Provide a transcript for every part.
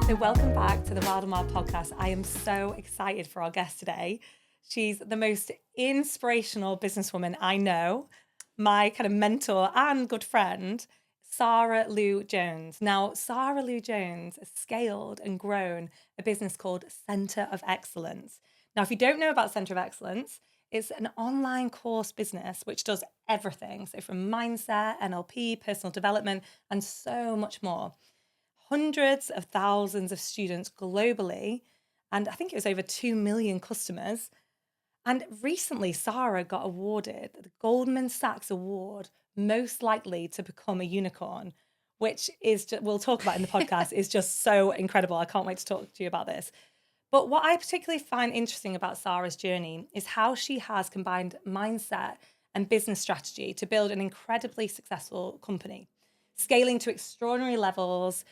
So welcome back to the Wild and Wild podcast. I am so excited for our guest today. She's the most inspirational businesswoman I know, my kind of mentor and good friend, Sara Lou Jones. Now, Sara Lou Jones has scaled and grown a business called Centre of Excellence. Now, if you don't know about Centre of Excellence, it's an online course business which does everything. So from mindset, NLP, personal development, and so much more. Hundreds of thousands of students globally, and I think it was over 2 million customers. And recently, Sara got awarded the Goldman Sachs Award, most likely to become a unicorn, which is, we'll talk about in the podcast, is just so incredible. I can't wait to talk to you about this. But what I particularly find interesting about Sara's journey is how she has combined mindset and business strategy to build an incredibly successful company, scaling to extraordinary levels,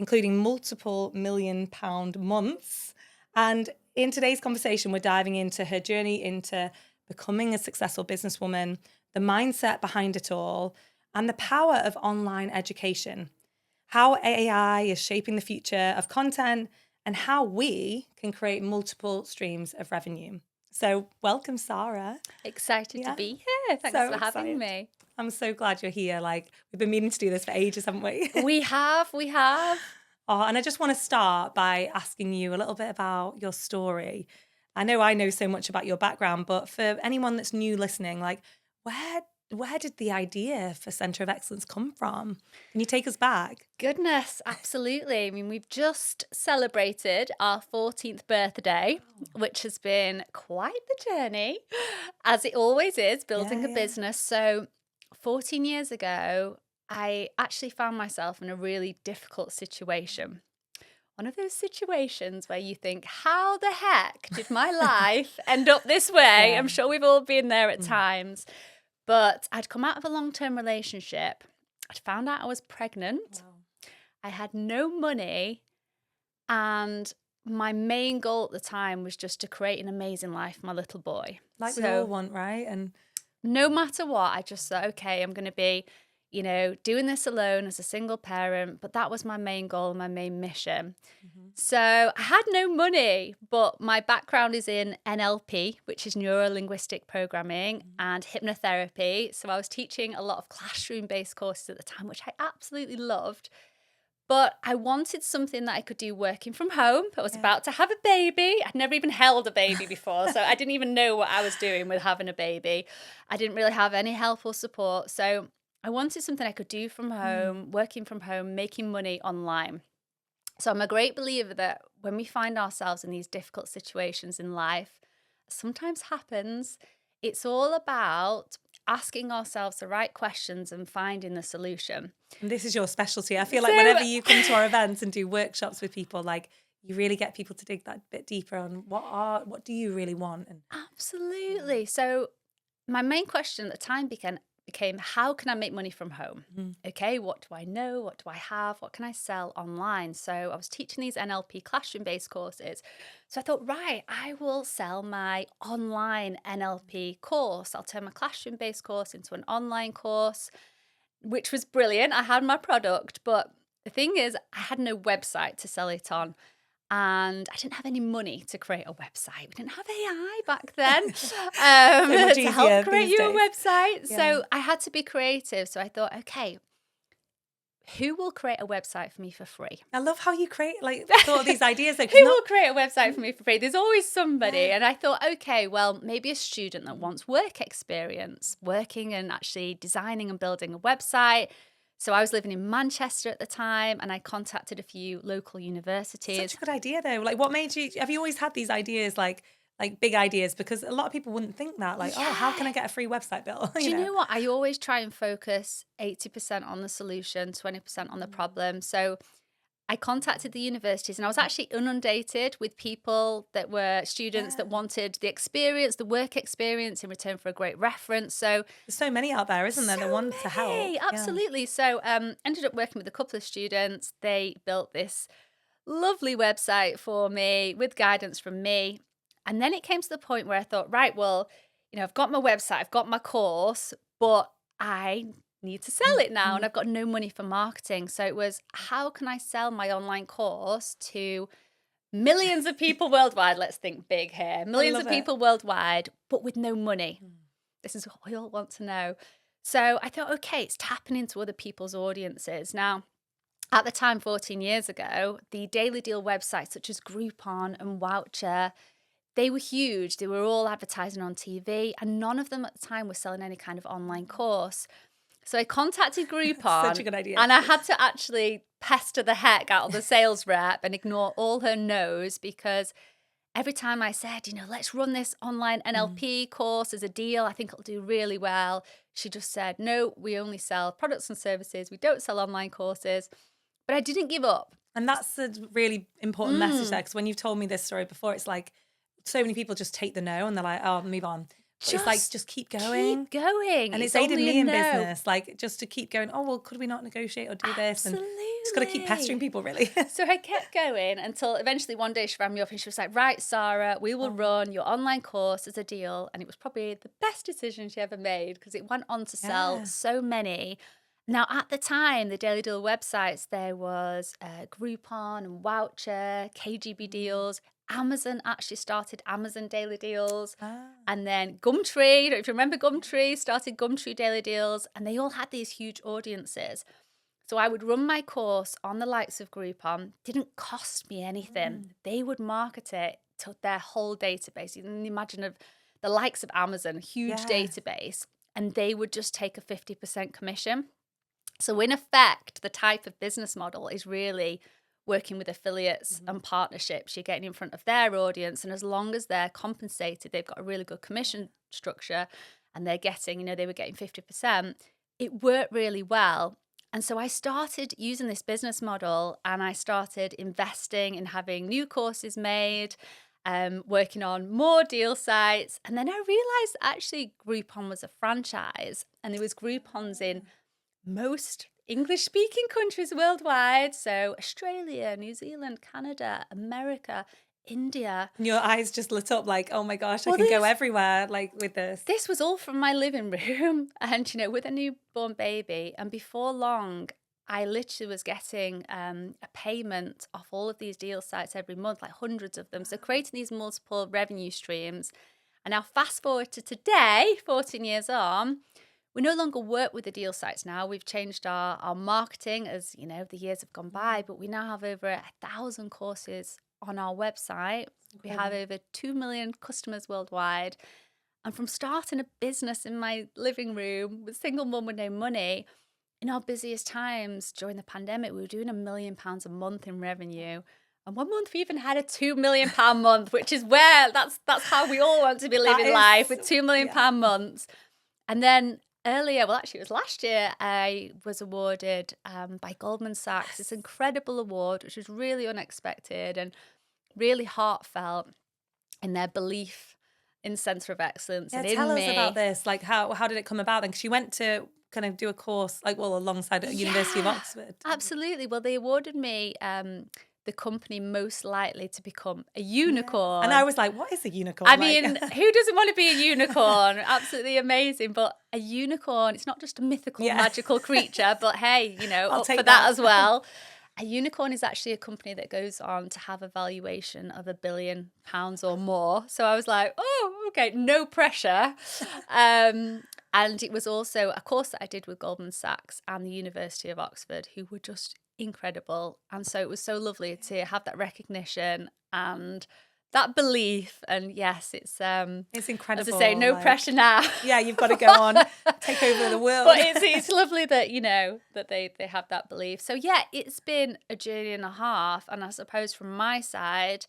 including multiple £1 million months. And in today's conversation, we're diving into her journey into becoming a successful businesswoman, the mindset behind it all, and the power of online education, how AI is shaping the future of content, and how we can create multiple streams of revenue. So welcome, Sara. Excited to be here. Thanks for having me. I'm so glad you're here. Like, we've been meaning to do this for ages, haven't we? We have. Oh, and I just want to start by asking you a little bit about your story. I know so much about your background, but for anyone that's new listening, like, where did the idea for Centre of Excellence come from? Can you take us back? Goodness, absolutely. I mean, we've just celebrated our 14th birthday, which has been quite the journey, as it always is, building a business. So 14 years ago, I actually found myself in a really difficult situation. One of those situations where you think, how the heck did my life end up this way? I'm sure we've all been there at times. But I'd come out of a long-term relationship. I'd found out I was pregnant. Wow. I had no money. And my main goal at the time was just to create an amazing life for my little boy. Like we all want, right? And no matter what, I just thought, okay, I'm going to be, doing this alone as a single parent. But that was my main goal, my main mission. Mm-hmm. So I had no money, but my background is in NLP, which is neuro-linguistic programming, and hypnotherapy. So I was teaching a lot of classroom-based courses at the time, which I absolutely loved. But I wanted something that I could do working from home. I was about to have a baby. I'd never even held a baby before, so I didn't even know what I was doing with having a baby. I didn't really have any help or support. So I wanted something I could do from home, working from home, making money online. So I'm a great believer that when we find ourselves in these difficult situations in life, sometimes happens, it's all about asking ourselves the right questions and finding the solution. And this is your specialty. I feel like whenever you come to our events and do workshops with people, like, you really get people to dig that bit deeper on what do you really want? And absolutely. So my main question at the time became, how can I make money from home? Okay, what do I know? What do I have? What can I sell online? So I was teaching these NLP classroom-based courses. So I thought, right, I will sell my online NLP course. I'll turn my classroom-based course into an online course, which was brilliant. I had my product, but the thing is, I had no website to sell it on. And I didn't have any money to create a website. We didn't have AI back then to help create you a website. Yeah. So I had to be creative. So I thought, okay, who will create a website for me for free? I love how you thought of these ideas. Who will create a website for me for free? There's always somebody. Yeah. And I thought, okay, well, maybe a student that wants work experience, working and actually designing and building a website. So I was living in Manchester at the time, and I contacted a few local universities. Such a good idea, though. Like, what made you? Have you always had these ideas, like big ideas? Because a lot of people wouldn't think that. Like, oh, how can I get a free website built? Do you know what? I always try and focus 80% on the solution, 20% on the problem. So I contacted the universities, and I was actually inundated with people that were students that wanted the experience, the work experience in return for a great reference. So there's so many out there, isn't there, that want to help? Absolutely. Yeah. So ended up working with a couple of students. They built this lovely website for me with guidance from me. And then it came to the point where I thought, right, well, I've got my website, I've got my course, but I need to sell it now and I've got no money for marketing. So it was, how can I sell my online course to millions of people worldwide? Let's think big here. Millions of people worldwide, but with no money. This is what we all want to know. So I thought, okay, it's tapping into other people's audiences. Now, at the time, 14 years ago, the daily deal websites such as Groupon and Voucher, they were huge. They were all advertising on TV, and none of them at the time were selling any kind of online course. So I contacted Groupon. Such a good idea. And I had to actually pester the heck out of the sales rep and ignore all her no's, because every time I said, let's run this online NLP course as a deal, I think it'll do really well, she just said, no, we only sell products and services. We don't sell online courses. But I didn't give up. And that's a really important message there, because when you've told me this story before, it's like so many people just take the no and they're like, oh, move on. But it's like, just keep going. Keep going. And it's aided me in business, like just to keep going, oh, well, could we not negotiate or do this? And just got to keep pestering people, really. So I kept going until eventually one day she rang me up and she was like, right, Sarah, we will run your online course as a deal. And it was probably the best decision she ever made, because it went on to sell so many. Now, at the time, the Daily Deal websites, there was Groupon and Voucher, KGB Deals. Amazon actually started Amazon Daily Deals. And then Gumtree, if you remember Gumtree, started Gumtree Daily Deals. And they all had these huge audiences. So I would run my course on the likes of Groupon. Didn't cost me anything. They would market it to their whole database. You can imagine of the likes of Amazon, huge database. And they would just take a 50% commission. So in effect, the type of business model is really working with affiliates and partnerships. You're getting in front of their audience, and as long as they're compensated, they've got a really good commission structure, and they're getting, they were getting 50%. It worked really well. And so I started using this business model, and I started investing in having new courses made, working on more deal sites. And then I realized actually Groupon was a franchise, and there was Groupons in most English-speaking countries worldwide. So Australia, New Zealand, Canada, America, India. And your eyes just lit up like, oh my gosh, I can go everywhere like with this. This was all from my living room and, with a newborn baby. And before long, I literally was getting a payment off all of these deal sites every month, like hundreds of them. So creating these multiple revenue streams. And now fast forward to today, 14 years on, we no longer work with the deal sites now. We've changed our marketing as, the years have gone by, but we now have over 1,000 courses on our website. We have over 2 million customers worldwide. And from starting a business in my living room with single mum with no money, in our busiest times during the pandemic, we were doing £1 million a month in revenue. And one month we even had a £2 million month, which is where that's how we all want to be living life, with £2 million months. And then earlier, well, actually, it was last year, I was awarded by Goldman Sachs this incredible award, which was really unexpected and really heartfelt in their belief in Centre of Excellence. Yeah, and tell in us me. about this. Like, how did it come about then? Because you went to kind of do a course, alongside at University of Oxford. Absolutely. Well, they awarded me the company most likely to become a unicorn. And I was like, what is a unicorn? I mean, who doesn't want to be a unicorn? Absolutely amazing. But a unicorn, it's not just a mythical, magical creature, but hey, up for that as well. A unicorn is actually a company that goes on to have a valuation of £1 billion or more. So I was like, oh, okay, no pressure. And it was also a course that I did with Goldman Sachs and the University of Oxford, who were just incredible. And so it was so lovely to have that recognition and that belief. And yes, it's incredible. As I say, no pressure now. Yeah, you've got to go on, take over the world. But it's lovely that that they have that belief. So yeah, it's been a journey and a half. And I suppose from my side,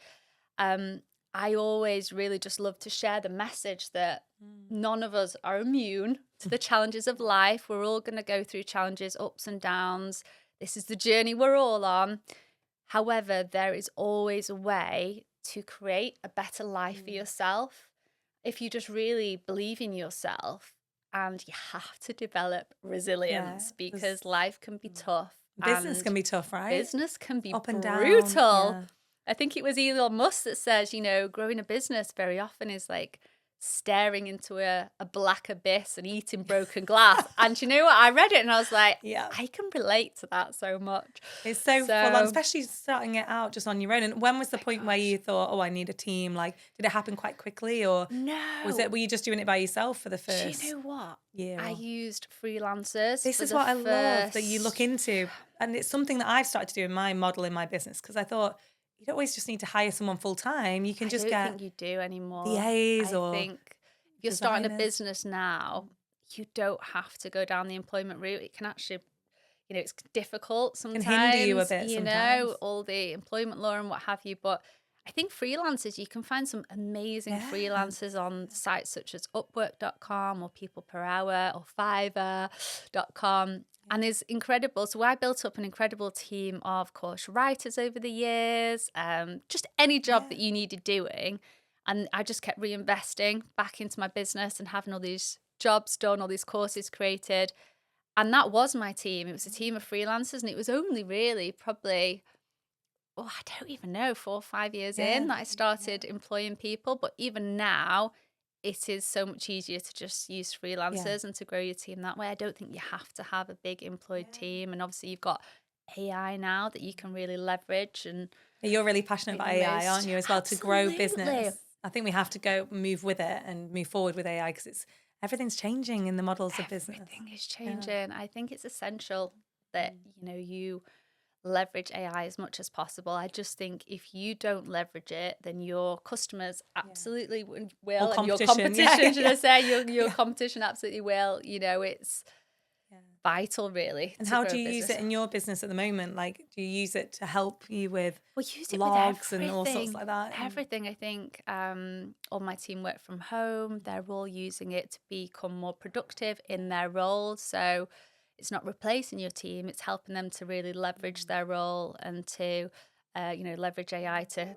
I always really just love to share the message that none of us are immune to the challenges of life. We're all going to go through challenges, ups and downs. This is the journey we're all on. However, there is always a way to create a better life for yourself if you just really believe in yourself, and you have to develop resilience because life can be tough. Business can be tough, right? Business can be up and brutal. Down. Yeah. I think it was Elon Musk that says, growing a business very often is like staring into a black abyss and eating broken glass. And you know what? I read it and I was like, Yeah. I can relate to that so much. It's so full on, especially starting it out just on your own. And when was the point where you thought, oh, I need a team? Like, did it happen quite quickly, or were you just doing it by yourself for the first? Do you know what? year? I used freelancers. This is what I love that you look into. And it's something that I've started to do in my model in my business, because I thought you don't always just need to hire someone full time. You can just I don't get think you do anymore. VAs or I think if you're starting a designers. business now, you don't have to go down the employment route. It can actually, it's difficult sometimes. Can hinder you a bit sometimes. All the employment law and what have you. But I think freelancers, you can find some amazing freelancers on sites such as Upwork.com or People Per Hour or Fiverr.com. And it's incredible. So I built up an incredible team of course writers over the years, just any job that you needed doing. And I just kept reinvesting back into my business and having all these jobs done, all these courses created. And that was my team. It was a team of freelancers. And it was only really probably, I don't even know, 4 or 5 years in that I started employing people. But even now, it is so much easier to just use freelancers and to grow your team that way. I don't think you have to have a big employed team. And obviously you've got AI now that you can really leverage. And you're really passionate about AI, aren't you, as well, to grow business? I think we have to move with it and move forward with AI, because everything's changing in the models of business. Everything is changing. I think it's essential that, you leverage AI as much as possible. I just think if you don't leverage it, then your customers absolutely will, and your competition, should I say, your competition absolutely will. It's vital, really. And how do you use it in your business at the moment? Like, do you use it to help you with use it logs with and all sorts like that? Everything. I think all my team work from home. They're all using it to become more productive in their roles. So it's not replacing your team. It's helping them to really leverage their role and to, leverage AI to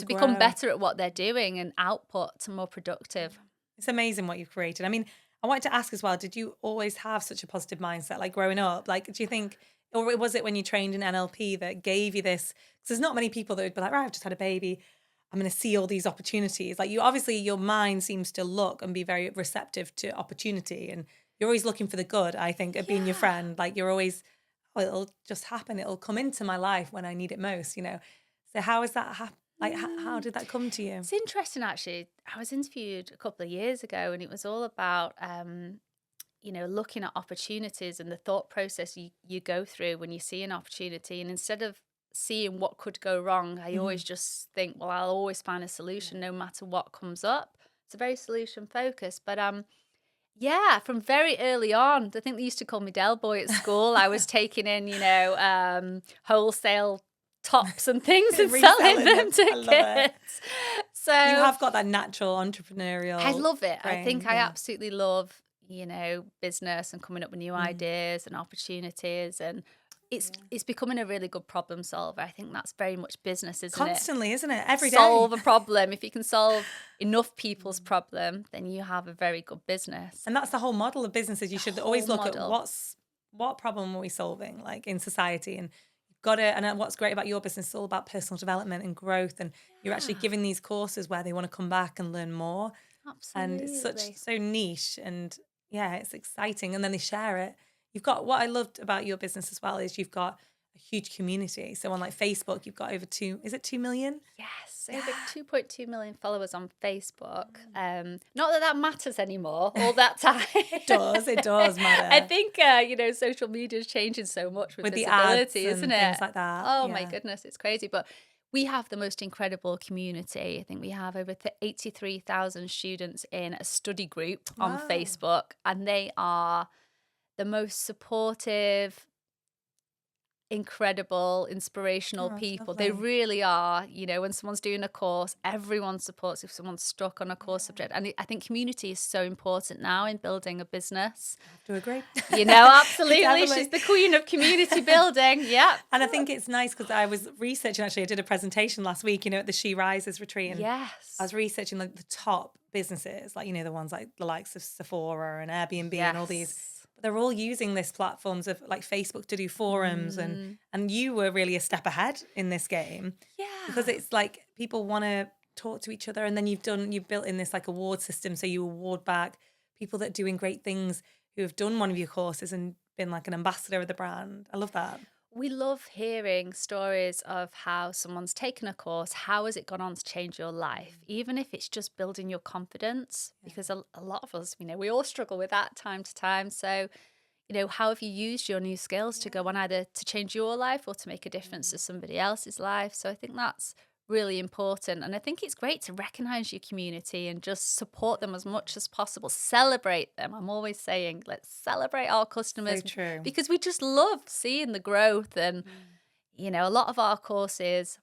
become better at what they're doing and output to more productive. It's amazing what you've created. I mean, I wanted to ask as well, did you always have such a positive mindset, like growing up? Like, do you think, or was it when you trained in NLP that gave you this? Because there's not many people that would be like, right, I've just had a baby, I'm going to see all these opportunities. Like, your mind seems to look and be very receptive to opportunity, and you're always looking for the good, I think, of being your friend. Like, you're always, it'll just happen. It'll come into my life when I need it most, So how is that happen? Like, how did that come to you? It's interesting, actually. I was interviewed a couple of years ago, and it was all about, looking at opportunities and the thought process you go through when you see an opportunity. And instead of seeing what could go wrong, I always just think, well, I'll always find a solution no matter what comes up. It's a very solution focused. But from very early on, I think they used to call me Del Boy at school. I was taking in, wholesale tops and things and selling them to kids. So you have got that natural entrepreneurial. I love it. brain, I think I absolutely love, business and coming up with new ideas and opportunities, and it's becoming a really good problem solver. I think that's very much business, isn't Constantly, isn't it? Every day. Solve a problem. If you can solve enough people's problem, then you have a very good business. And that's the whole model of businesses. You should always look at what problem are we solving, like, in society, and got it. And what's great about your business is all about personal development and growth, and you're actually giving these courses where they want to come back and learn more. Absolutely. And it's so niche, and it's exciting, and then they share it. You've got, what I loved about your business as well is you've got a huge community. So on like Facebook, you've got over 2 million? Yes, over 2.2 million followers on Facebook. Not that matters anymore all that time. It does matter. I think, social media is changing so much with the ads, isn't it? Things like that. Oh my goodness, it's crazy. But we have the most incredible community. I think we have over 83,000 students in a study group on Facebook, and they are the most supportive, incredible, inspirational people. They really are. When someone's doing a course, everyone supports if someone's stuck on a course subject. And I think community is so important now in building a business. I have to agree. Absolutely. She's the queen of community building. Yeah. And I think it's nice because I was researching, actually, I did a presentation last week, at the She Rises retreat. And I was researching the top businesses, like, the ones like the likes of Sephora and Airbnb and all these. They're all using this platforms of like Facebook to do forums, and you were really a step ahead in this game. Yeah. Because it's like people want to talk to each other, and then you've built in this like award system, so you award back people that are doing great things who have done one of your courses and been like an ambassador of the brand. I love that. We love hearing stories of how someone's taken a course, how has it gone on to change your life, even if it's just building your confidence, because a lot of us, we all struggle with that time to time. So, how have you used your new skills to go on either to change your life or to make a difference to somebody else's life? So I think that's really important. And I think it's great to recognize your community and just support them as much as possible. Celebrate them. I'm always saying, let's celebrate our customers, So true. because we just love seeing the growth. And, a lot of our courses,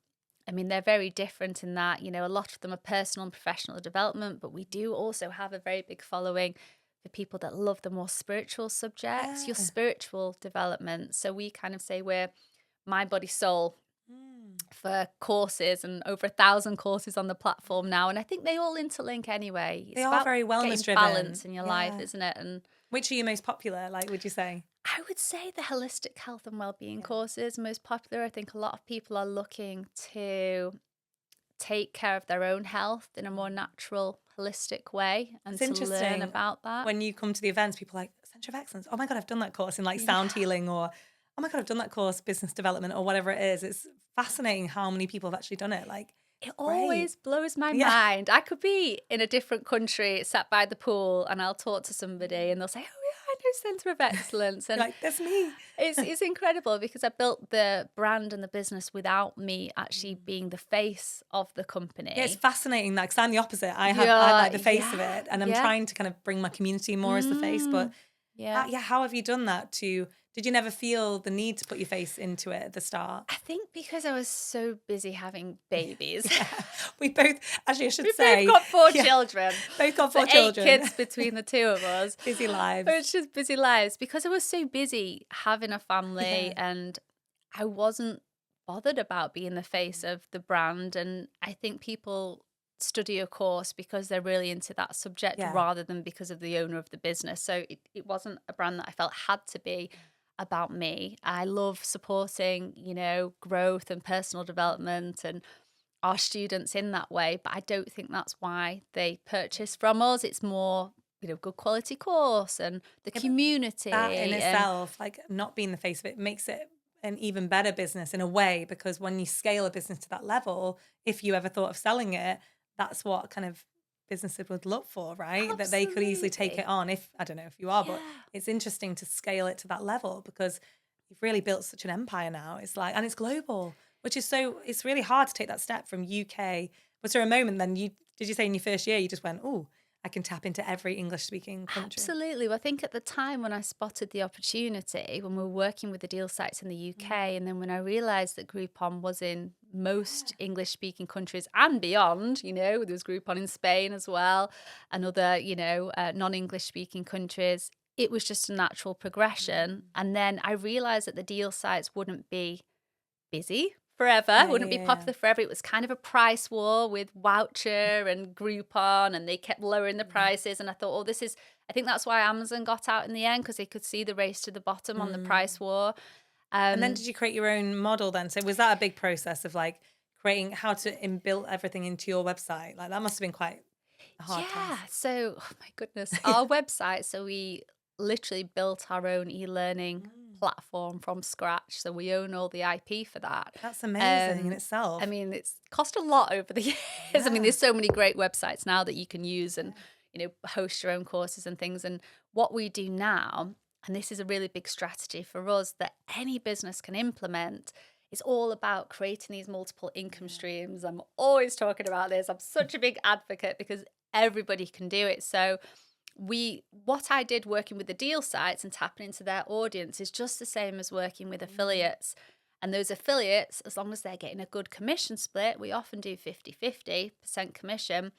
they're very different in that, a lot of them are personal and professional development, but we do also have a very big following for people that love the more spiritual subjects, your spiritual development. So we kind of say we're mind, body, soul for courses, and over 1,000 courses on the platform now. And I think they all interlink anyway. They are very wellness driven. Balance in your life, isn't it? And which are you most popular? Like, would you say? I would say the holistic health and well-being courses most popular. I think a lot of people are looking to take care of their own health in a more natural, holistic way, and to learn about that. When you come to the events, people are like, Centre of Excellence, oh my God, I've done that course in like sound healing, or oh my God, I've done that course, business development, or whatever it is. It's fascinating how many people have actually done it. Like, it always blows my mind. I could be in a different country, sat by the pool, and I'll talk to somebody and they'll say, oh yeah, I know Centre of Excellence. And like, that's me. It's incredible, because I built the brand and the business without me actually being the face of the company. Yeah, it's fascinating that, because I'm the opposite. I'm like the face of it, and I'm trying to kind of bring my community more as the face. But how have you done that? Did you never feel the need to put your face into it at the start? I think because I was so busy having babies. We both, actually, I should say. We both got 4 children. Both got 4 children. 8 kids between the two of us. Busy lives. It's just busy lives, because I was so busy having a family and I wasn't bothered about being the face of the brand. And I think people study a course because they're really into that subject rather than because of the owner of the business. So it wasn't a brand that I felt had to be about me. I love supporting, growth and personal development and our students in that way, but I don't think that's why they purchase from us. It's more, good quality course and the community. That in itself, like not being the face of it, makes it an even better business in a way, because when you scale a business to that level, if you ever thought of selling it, that's what kind of businesses would look for, right? Absolutely. That they could easily take it on. If I don't know if you are, but it's interesting to scale it to that level, because you've really built such an empire now. It's like, and it's global, which is it's really hard to take that step from UK. Was there a moment then did you say in your first year you just went, oh, I can tap into every English speaking country? Absolutely. Well, I think at the time when I spotted the opportunity, when we were working with the deal sites in the UK, and then when I realised that Groupon was in most English speaking countries and beyond, there was Groupon in Spain as well, and other, non-English speaking countries, it was just a natural progression. And then I realised that the deal sites wouldn't be busy forever, wouldn't be popular forever. It was kind of a price war with Voucher and Groupon, and they kept lowering the prices. And I thought, I think that's why Amazon got out in the end, because they could see the race to the bottom on the price war. And then did you create your own model then? So was that a big process of like creating how to inbuilt everything into your website? Like that must have been quite a hard task. So, oh my goodness, our website. So we literally built our own e-learning platform from scratch. So we own all the IP for that. That's amazing in itself. It's cost a lot over the years. There's so many great websites now that you can use and, host your own courses and things. And what we do now, and this is a really big strategy for us that any business can implement, is all about creating these multiple income streams. I'm always talking about this. I'm such a big advocate because everybody can do it. So what I did working with the deal sites and tapping into their audience is just the same as working with affiliates. And those affiliates, as long as they're getting a good commission split, we often do 50-50% commission,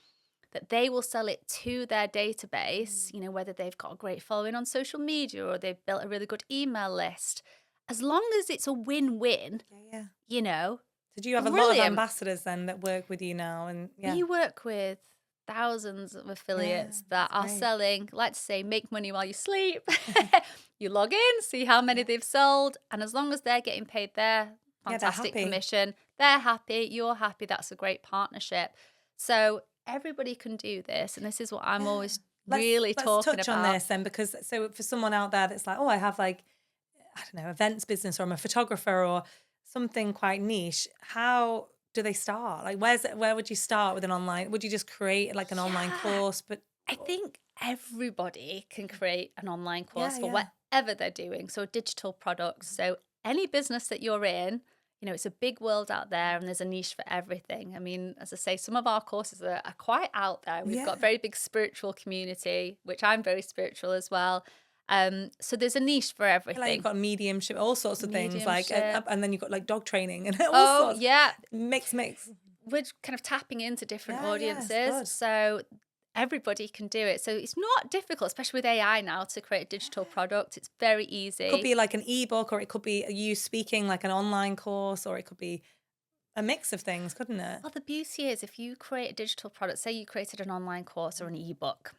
that they will sell it to their database, whether they've got a great following on social media or they've built a really good email list. As long as it's a win-win, So do you have a lot of ambassadors then that work with you now? And we work with thousands of affiliates that are selling, let's say, make money while you sleep. You log in, see how many they've sold, and as long as they're getting paid their fantastic commission, they're happy, you're happy, that's a great partnership. So everybody can do this. And this is what I'm always Let's really let's talking touch on about. this then, because so for someone out there that's like, oh, I have like, I don't know, events business, or I'm a photographer or something quite niche. How do they start? Like, where would you start with an online? Would you just create like an online Yeah. course? But I think everybody can create an online course yeah, for yeah, whatever they're doing. So digital products. So any business that you're in, it's a big world out there and there's a niche for everything. I mean, as I say, some of our courses are quite out there. We've got a yeah. very big spiritual community, which I'm very spiritual as well. So there's a niche for Like you've everything. got mediumship, all sorts of things, like, Mediumship. and then you've got like dog training and all Oh, sorts. yeah. Mix. We're kind of tapping into different Yeah, it's audiences. good. So everybody can do it. So it's not difficult, especially with AI now, to create a digital product. It's very Could easy. be like an ebook, or it could be you speaking, like an online course, or it could be a mix of things, couldn't it? Well, the beauty is if you create a digital product, say you created an online course or an ebook,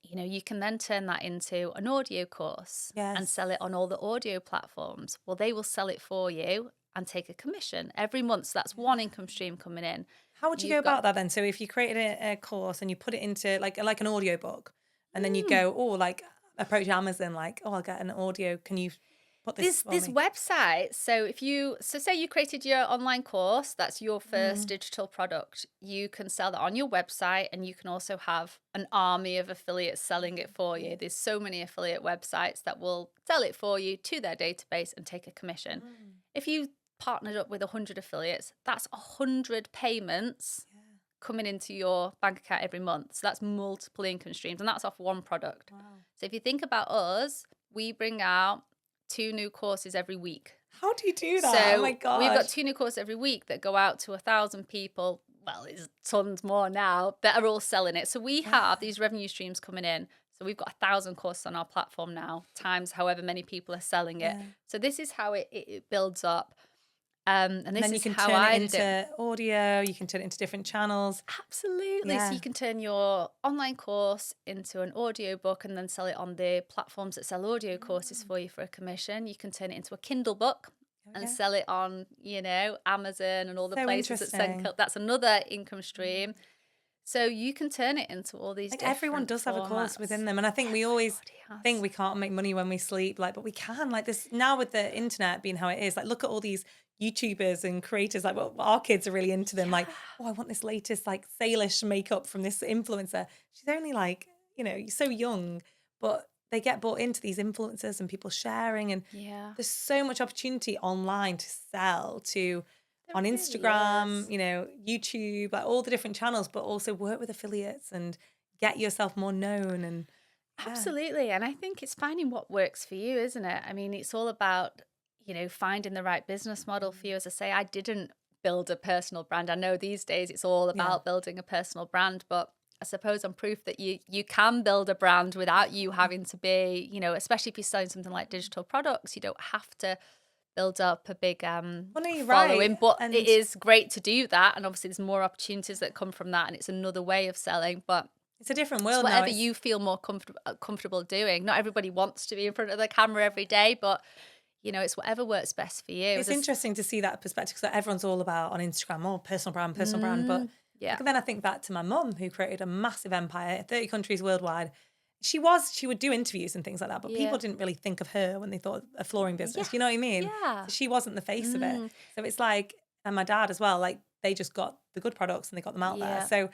you can then turn that into an audio course and Yes. sell it on all the audio platforms. Well, they will sell it for you and take a commission every month. So that's one income stream coming in. How would you go You've got about that then? So if you created a course and you put it into like an audio book, and then you go, oh, like approach Amazon, like, oh, I'll get an audio. Can you put this for This me? website. So say you created your online course, that's your first digital product. You can sell that on your website and you can also have an army of affiliates selling it for you. There's so many affiliate websites that will sell it for you to their database and take a commission. If you partnered up with 100 affiliates, that's 100 payments coming into your bank account every month. So that's multiple income streams and that's off one product. Wow. So if you think about us, we bring out 2 new courses every week. How do you do that? Oh my So we've got gosh. 2 new courses every week that go out to 1,000 people. Well, there's tons more now that are all selling it. So we have these revenue streams coming in. So we've got 1,000 courses on our platform now, times however many people are selling it. Yeah. So this is how it builds up. And And this then you is can how turn I it did it. into audio. You can turn it into different channels. Absolutely. So Yeah. you can turn your online course into an audio book and then sell it on the platforms that sell audio courses for you for a commission. You can turn it into a Kindle book and Yeah. sell it on, Amazon and all the So places that send. interesting. That's another income stream. So you can turn it into all these Like different everyone does have a course formats. within them, and I think we always Everybody think has. we can't make money when we sleep, like, but we can. Like this now with the internet being how it is. Like, look at all these YouTubers and creators. Like, well, our kids are really into them. Like, oh, I want this latest like Salish makeup from this influencer. She's only like, so young, but they get bought into these influencers and people sharing, and Yeah. there's so much opportunity online to sell to There on really Instagram, is. YouTube, like all the different channels, but also work with affiliates and get yourself more known. And yeah, Absolutely. And I think it's finding what works for you, isn't it? I mean, it's all about, finding the right business model for you. As I say, I didn't build a personal brand. I know these days it's all yeah, about building a personal brand, but I suppose I'm proof that you can build a brand without you having to be, especially if you're selling something like digital products, you don't have to build up a big well, no, you're right. following. But it And is great to do that. And obviously there's more opportunities that come from that. And it's another way of selling. But it's a different it's world now. whatever you feel more comfortable doing. Not everybody wants to be in front of the camera every day, but it's whatever works best for you. It's interesting to see that perspective, because everyone's all about on Instagram, oh, personal brand. But Yeah. then I think back to my mum, who created a massive empire, 30 countries worldwide. She would do interviews and things like that, but Yeah. people didn't really think of her when they thought of a flooring business. Yeah. You know what I mean? Yeah. So she wasn't the face of it. Mm. So it's like, and my dad as well, like they just got the good products and they got them out there. Yeah. So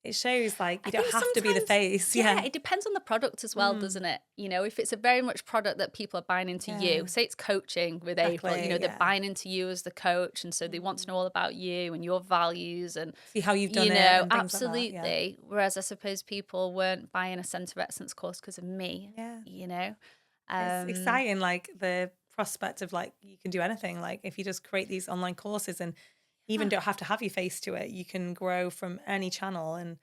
it shows like I you don't think have to be the sometimes- face. Yeah, Yeah. it depends on the product as well, doesn't it? If it's a very much product that people are buying into Yeah. you, say it's coaching with April, Exactly, they're yeah. buying into you as the coach, and so they want to know all about you and your values and See how you've done it and things absolutely. like that. Yeah. Whereas I suppose people weren't buying a Centre of Excellence course because of me. Yeah. Um, It's exciting, like the prospect of like you can do anything. Like if you just create these online courses and even don't have to have your face to it, you can grow from any channel and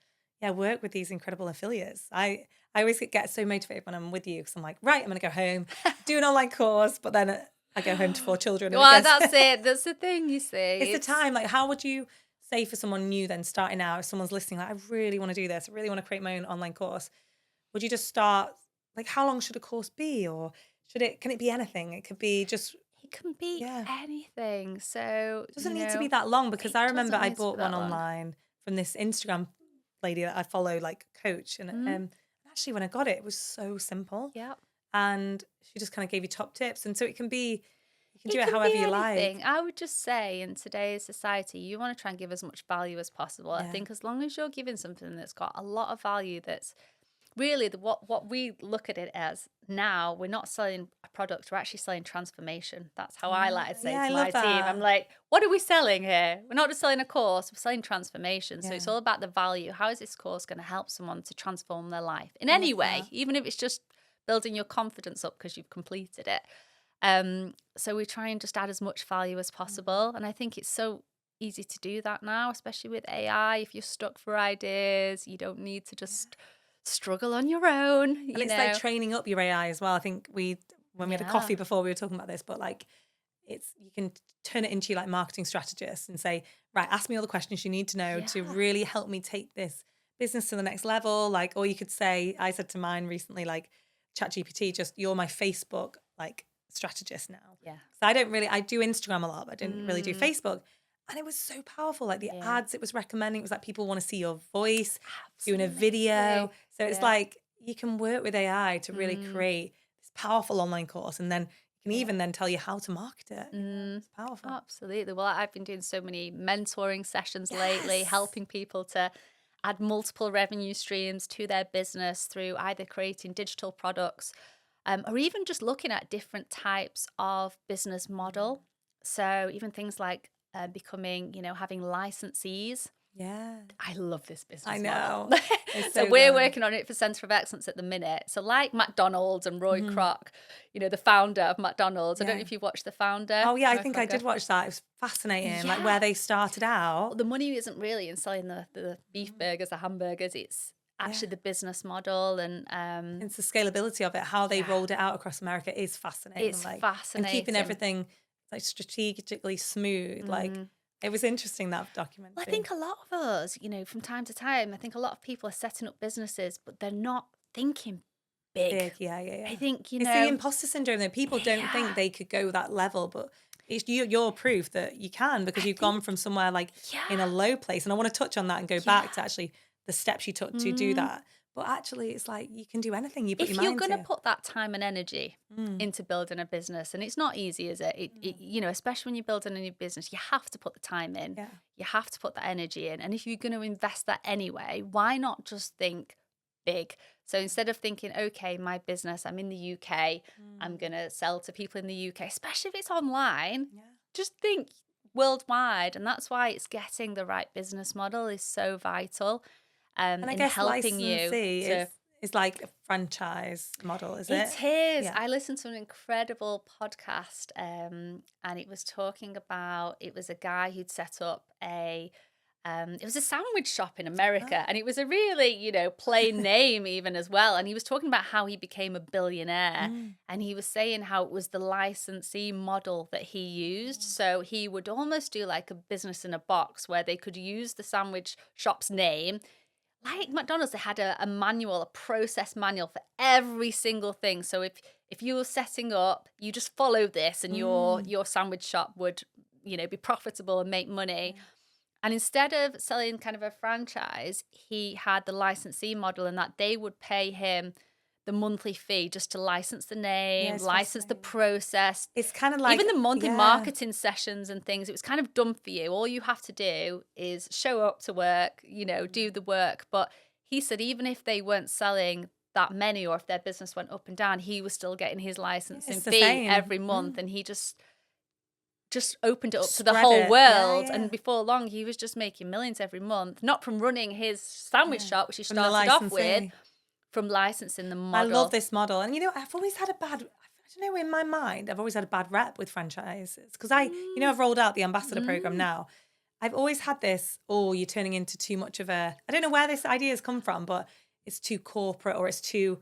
work with these incredible affiliates. I always get so motivated when I'm with you, because I'm like, right, I'm gonna go home, do an online course, but then I go home to 4 children. And Well, that's it. That's the thing, you see. It's the time. Like, how would you say for someone new then starting out, if someone's listening, like, I really want to do this, I really want to create my own online course, would you just start, like, how long should a course be? Or can it be anything? It could be just, It can be Yeah. anything. So it doesn't need to be that long, because it I remember doesn't I need to be bought one that long. online from this Instagram lady that I follow, like coach, and actually when I got it, it was so simple. Yeah. And she just kind of gave you top tips, and so it can be, you can do It it can however be you anything. like. I would just say in today's society, you want to try and give as much value as possible. I Yeah. think as long as you're giving something that's got a lot of value, that's really what we look at it as now, we're not selling a product, we're actually selling transformation. That's how I like to say Yeah, I to love my team. I'm that. like, what are we selling here? We're not just selling a course, we're selling transformation. So Yeah, it's all about the value. How is this course going to help someone to transform their life in I any love way, that. even if it's just building your confidence up because you've completed it. So we try and just add as much value as possible. And I think it's so easy to do that now, especially with AI. If you're stuck for ideas, you don't need to just struggle on your own, And you it's like know. training up your AI as well. I think when we had a coffee Yeah. before, we were talking about this, but like you can turn it into like marketing strategist and say, right, ask me all the questions you need to know to Yeah. really help me take this business to the next level. Like, or you could say, I said to mine recently, like, ChatGPT, just you're my Facebook like strategist now. Yeah. So I do Instagram a lot, but I didn't really do Facebook. And it was so powerful. Like the Yeah. ads it was recommending, it was like people want to see your voice, doing a Absolutely. video. So it's Yeah. like you can work with AI to really create this powerful online course, and then it can even then tell you how to market it. It's powerful. Absolutely. Well, I've been doing so many mentoring sessions lately, Yes. helping people to add multiple revenue streams to their business through either creating digital products, or even just looking at different types of business model. So even things like becoming, having licensees. Yeah. I love this I business model. know. It's So so we're good. working on it for Centre of Excellence at the minute. So like McDonald's and Roy Mhm. Kroc, the founder of McDonald's. I don't know Yeah. if you've watched The Founder, Oh yeah, I Roy think I did Kroc. watch that. It was fascinating. Like Yeah. where they started out. Well, the money isn't really in selling the beef burgers, the hamburgers. It's Yeah. actually the business model, and It's the scalability of it, how they yeah, rolled it out across America is fascinating. it's Like, and keeping fascinating. everything like strategically smooth. Like it was interesting, that Well, I documentary. think a lot of us, from time to time, I think a lot of people are setting up businesses, but they're not thinking big. Big, yeah, yeah, I yeah. think, It's the imposter syndrome that people don't yeah, think they could go that level, but it's you're proof that you can, because I you've think, gone from somewhere like in a yeah, low place. And I want to touch on that and go yeah. back to actually the steps you took to do Mm. that. But actually, it's like you can do anything you put your If you're mind going to to. put that time and energy Mm. into building a business, and it's not easy, is it? Especially when you're building a new business, you have to put the time in. Yeah. You have to put that energy in. And if you're going to invest that anyway, why not just think big? So instead of thinking, okay, my business, I'm in the UK, I'm going to sell to people in the UK, especially if it's online, Yeah. just think worldwide. And that's why it's getting the right business model is so vital, And I in guess helping you licensee to. is like a franchise model, is it? It is. Yeah. I listened to an incredible podcast, and it was talking about, it was a guy who'd set up it was a sandwich shop in America, and it was a really, plain name even as well. And he was talking about how he became a billionaire, Mm. and he was saying how it was the licensee model that he used. So he would almost do like a business in a box where they could use the sandwich shop's name. Like McDonald's, they had a manual, a process manual for every single thing. So if you were setting up, you just follow this, and your sandwich shop would, be profitable and make money. And instead of selling kind of a franchise, he had the licensee model, in that they would pay him the monthly fee just to license the Yeah, name, it's license the fascinating. process. It's kind of like, Even the monthly yeah. marketing sessions and things, it was kind of done for you. All you have to do is show up to work, do the work. But he said even if they weren't selling that many, or if their business went up and down, he was still getting his licensing It's the fee same. every month. And he just opened it up to the Spread whole it. Yeah, world. yeah. And before long, he was just making millions every month, not from running his sandwich Yeah. shop, which he From the started off with, licensee. from licensing the I model. love this model. And I've always had I don't know, in my mind, I've always had a bad rep with franchises, because I've rolled out the ambassador program now. I've always had this, you're turning into too much of I don't know where this idea has come from, but it's too corporate, or it's too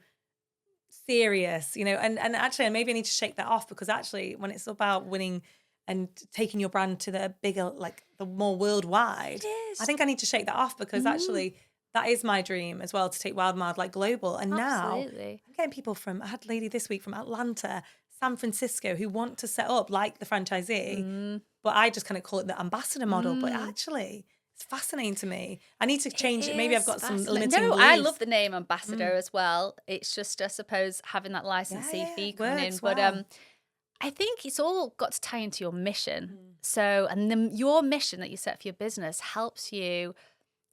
serious, and actually maybe I need to shake that off, because actually when it's about winning and taking your brand to the bigger, like the more worldwide, It is. I think I need to shake that off, because actually that is my dream as well, to take Wild Mad like global. And now Absolutely. I'm getting people I had a lady this week from Atlanta, San Francisco, who want to set up like the franchisee, but I just kind of call it the ambassador model. But actually It's fascinating to me. I need to change it. Maybe I've Is got some fascinating. limiting No, beliefs. I love the name ambassador as well. It's just, I suppose, having that licensee Yeah, fee it coming in. works But well. I think it's all got to tie into your mission. So, and then your mission that you set for your business helps you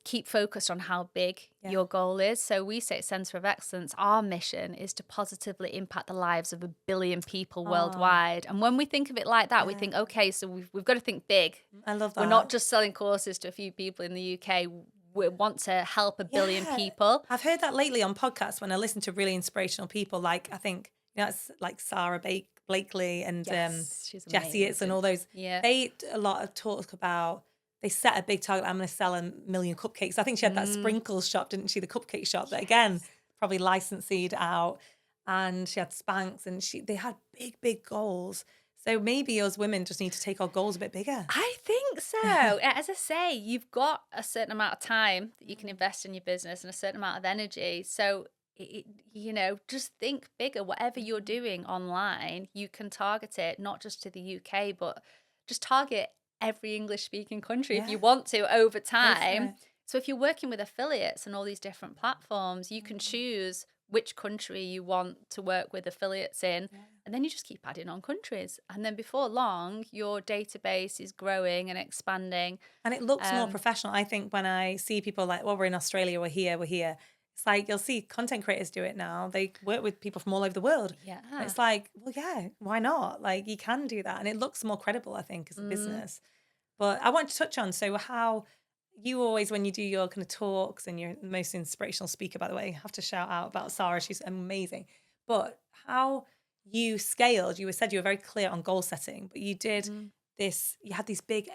keep focused on how big your goal is. So we say at Centre of Excellence, our mission is to positively impact the lives of 1 billion people worldwide. And when we think of it like that, we think, okay, so we've got to think big. I love that. We're not just selling courses to a few people in the UK. We want to help 1 billion people. I've heard that lately on podcasts when I listen to really inspirational people, like I think, it's like Sarah Blakely and Yes, she's Jessie Itz and amazing. all those. Yeah. They a lot of talk about, they set a big target. I'm going to sell 1 million cupcakes. I think she had that sprinkles shop, didn't she? The cupcake shop that again, probably licensed out. And she had Spanx and they had big goals. So maybe us women just need to take our goals a bit bigger. I think so. As I say, you've got a certain amount of time that you can invest in your business and a certain amount of energy. So, just think bigger. Whatever you're doing online, you can target it not just to the UK, but just target every English speaking country if you want to over time. So if you're working with affiliates and all these different platforms, you can choose which country you want to work with affiliates in. And then you just keep adding on countries. And then before long, your database is growing and expanding. And it looks more professional. I think when I see people like, well, we're in Australia, we're here. It's like you'll see content creators do it now. They work with people from all over the world. Yeah. It's like, well, yeah, why not? Like you can do that. And it looks more credible, I think, as a business. But I want to touch on, so how you always, when you do your kind of talks, and you're the most inspirational speaker, by the way, I have to shout out about Sara. She's amazing. But how you scaled, you said you were very clear on goal setting, but you did this, you had these big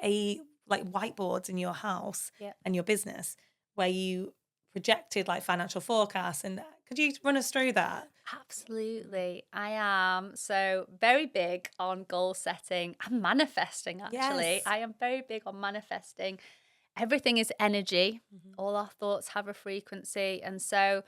like whiteboards in your house and your business where you projected like financial forecasts. And could you run us through that? Absolutely. I am so very big on goal setting and manifesting, actually. Yes. I am very big on manifesting. Everything is energy. All our thoughts have a frequency. And so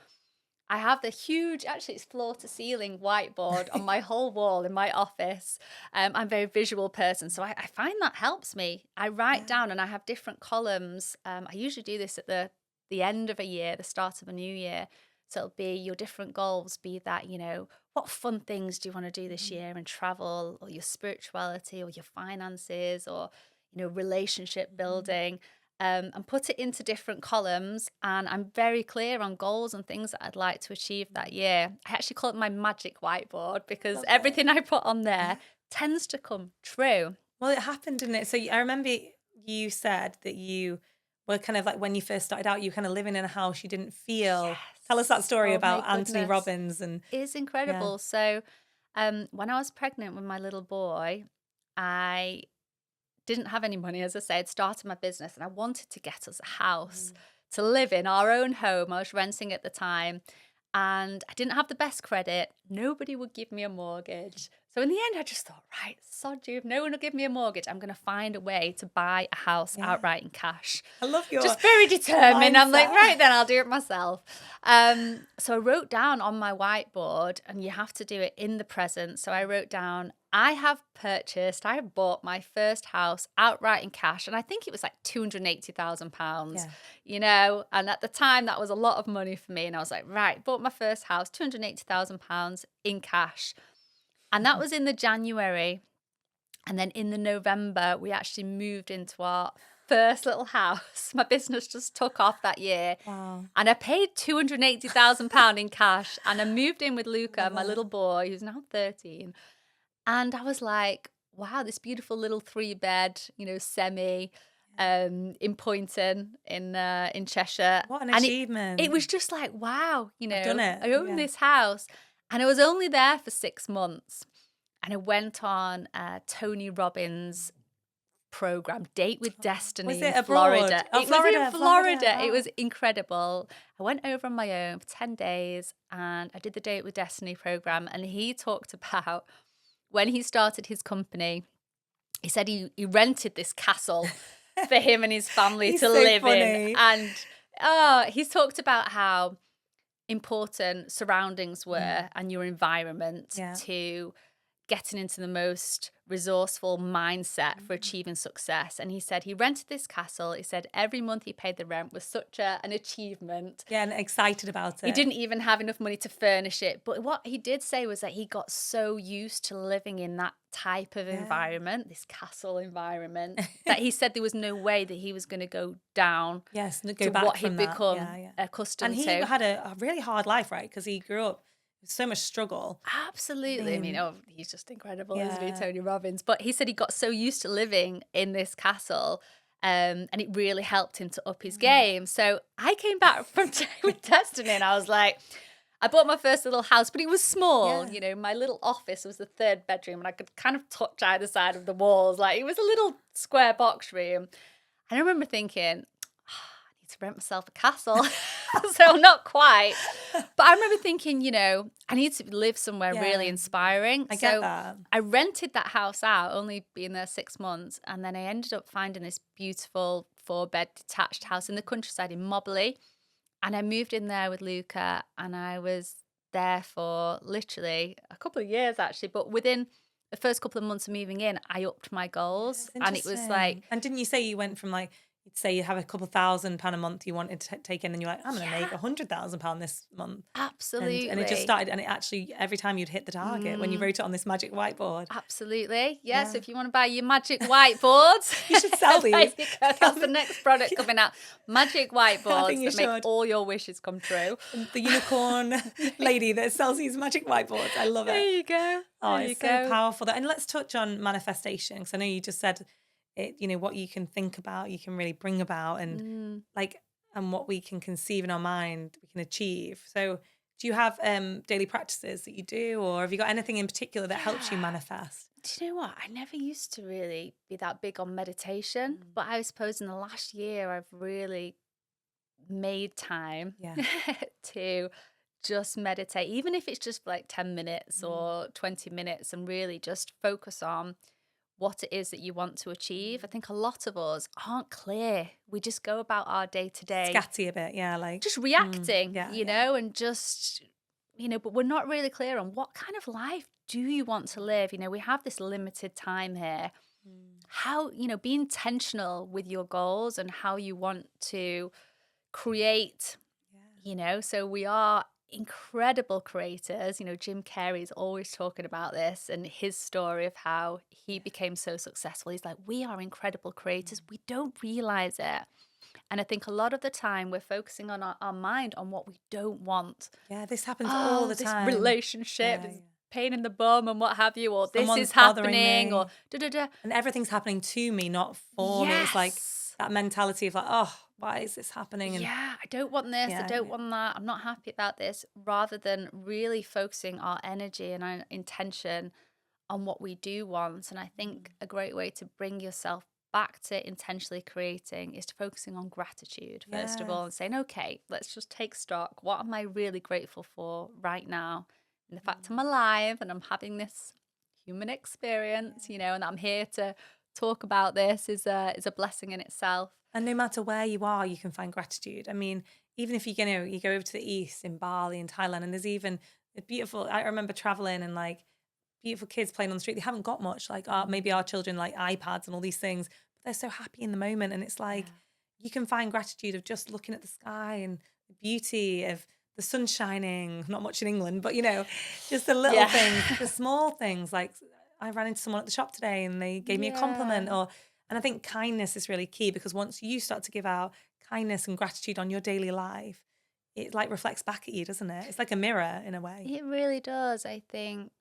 I have the huge, actually, it's floor to ceiling whiteboard on my whole wall in my office. I'm a very visual person, so I find that helps me. I write down, and I have different columns. I usually do this at the end of a year, the start of a new year. So it'll be your different goals, be that, what fun things do you want to do this year, and travel, or your spirituality, or your finances, or, relationship building. And put it into different columns, and I'm very clear on goals and things that I'd like to achieve that year. I actually call it my magic whiteboard because everything I put on there tends to come true. Well, it happened, didn't it? So I remember you said that you were kind of like, when you first started out, you were kind of living in a house you didn't feel. Tell us that story about Anthony Robbins. And it's incredible. So when I was pregnant with my little boy, I didn't have any money. As I said, started my business, and I wanted to get us a house to live in, our own home. I was renting at the time, and I didn't have the best credit. Nobody would give me a mortgage. So in the end, I just thought, right, sod you, if no one will give me a mortgage, I'm going to find a way to buy a house outright in cash. I love your just very determined. mindset. I'm like, right, then I'll do it myself. So I wrote down on my whiteboard, and you have to do it in the present. So I wrote down, I have bought my first house outright in cash. And I think it was like £280,000, and at the time that was a lot of money for me. And I was like, right, bought my first house, £280,000 in cash. And that was in the January. And then in the November, we actually moved into our first little house. My business just took off that year. Wow. And I paid £280,000 in cash. And I moved in with Luca, my little boy, who's now 13. And I was like, wow, this beautiful little 3-bed, semi in Poynton in Cheshire. What an achievement. It was just like, wow, I've done it. I own this house. And I was only there for 6 months. And I went on Tony Robbins' program, Date with Destiny, in Florida. Oh, it was in Florida. Oh. It was incredible. I went over on my own for 10 days, and I did the Date with Destiny program. And he talked about when he started his company, he said he rented this castle for him and his family to live in. And he's talked about how important surroundings were and your environment to getting into the most resourceful mindset for achieving success. And he said he rented this castle. He said every month he paid the rent was such an achievement. Yeah, and excited about it. He didn't even have enough money to furnish it. But what he did say was that he got so used to living in that type of environment, this castle environment, that he said there was no way that he was going to go down go to back what from he'd that. become accustomed And he to. had a really hard life, right? Because he grew up with so much struggle. Absolutely. I mean, he's just incredible, isn't he, Yeah. Tony Robbins? But he said he got so used to living in this castle, and it really helped him to up his game. So I came back from with Destiny, and I was like, I bought my first little house, but it was small. Yeah. You know, my little office was the third bedroom, and I could kind of touch either side of the walls. Like, it was a little square box room. And I remember thinking, I need to rent myself a castle. So not quite. But I remember thinking, you know, I need to live somewhere really inspiring. I get that. I rented that house out, only being there 6 months. And then I ended up finding this beautiful 4-bed detached house in the countryside in Mobley. And I moved in there with Luca, and I was there for literally a couple of years, actually. But within the first couple of months of moving in, I upped my goals. And it was like... And didn't you say you went from like, you'd say you have a couple £1,000 a month you wanted to take in, and you're like, I'm going to make £100,000 this month. Absolutely. And it just started, and it actually, every time you'd hit the target when you wrote it on this magic whiteboard. Absolutely. Yeah. So if you want to buy your magic whiteboards, you should sell these. That's the next product coming out. Magic whiteboards that should. make all your wishes come true. The unicorn lady that sells these magic whiteboards. I love it. There you go. Oh, it's so powerful. And let's touch on manifestation, because I know you just said it, you know, what you can think about, you can really bring about, and and what we can conceive in our mind, we can achieve. So do you have daily practices that you do, or have you got anything in particular that helps you manifest? Do you know what? I never used to really be that big on meditation, but I suppose in the last year I've really made time to just meditate, even if it's just like 10 minutes or 20 minutes, and really just focus on what it is that you want to achieve. I think a lot of us aren't clear. We just go about our day to day. Scatty a bit, like just reacting, you know, and just, you know, but we're not really clear on what kind of life do you want to live. You know, we have this limited time here. How, you know, be intentional with your goals and how you want to create, you know, so we are incredible creators. You know, Jim Carrey's always talking about this and his story of how he became so successful. He's like, we are incredible creators. We don't realize it. And I think a lot of the time we're focusing on our mind on what we don't want. Yeah, this happens all the time. This relationship, this pain in the bum and what have you, or Someone's this is happening, or da-da-da. And everything's happening to me, not for me. It's like that mentality of like, oh, why is this happening? And I don't want this, I don't want that, I'm not happy about this, rather than really focusing our energy and our intention on what we do want. And I think a great way to bring yourself back to intentionally creating is to focusing on gratitude, first of all, and saying, okay, let's just take stock. What am I really grateful for right now? And the fact I'm alive and I'm having this human experience, you know, and I'm here to talk about this is a blessing in itself. And no matter where you are, you can find gratitude. I mean, even if you go over to the east in Bali and Thailand, and there's even a beautiful, I remember traveling and like beautiful kids playing on the street. They haven't got much, like maybe our children like iPads and all these things, but they're so happy in the moment. And it's like, you can find gratitude of just looking at the sky and the beauty of the sun shining, not much in England, but you know, just the little things, the small things. Like I ran into someone at the shop today and they gave me a compliment, and I think kindness is really key, because once you start to give out kindness and gratitude on your daily life, it like reflects back at you, doesn't it? It's like a mirror in a way. It really does. I think,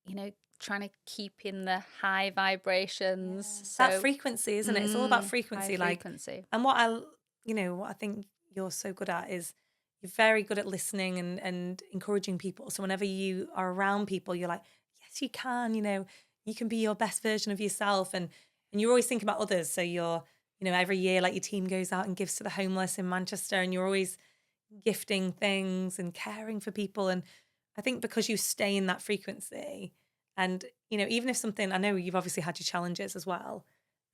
you know, trying to keep in the high vibrations. So, that frequency, isn't it? It's all about frequency. Frequency. And what I think you're so good at is you're very good at listening and encouraging people. So whenever you are around people, you're like, yes, you can, you know, you can be your best version of yourself. And you're always thinking about others. So you're, you know, every year, like your team goes out and gives to the homeless in Manchester, and you're always gifting things and caring for people. And I think because you stay in that frequency, and, you know, even if something, I know you've obviously had your challenges as well,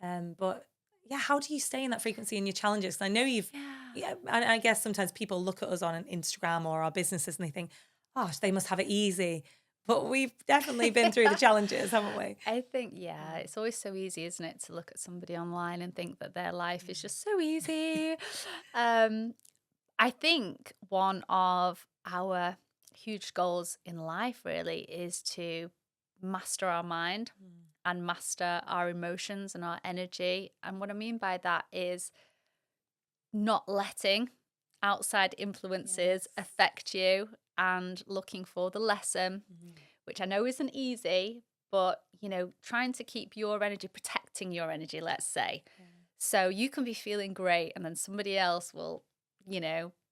but yeah, how do you stay in that frequency in your challenges? I know you've, I guess sometimes people look at us on an Instagram or our businesses and they think, oh, they must have it easy. but we've definitely been through the challenges, haven't we? I think, yeah, it's always so easy, isn't it, to look at somebody online and think that their life is just so easy. Um, I think one of our huge goals in life really is to master our mind and master our emotions and our energy. And what I mean by that is not letting outside influences Yes. affect you and looking for the lesson, which I know isn't easy, but trying to keep your energy, protecting your energy, let's say. Yeah. So you can be feeling great and then somebody else will,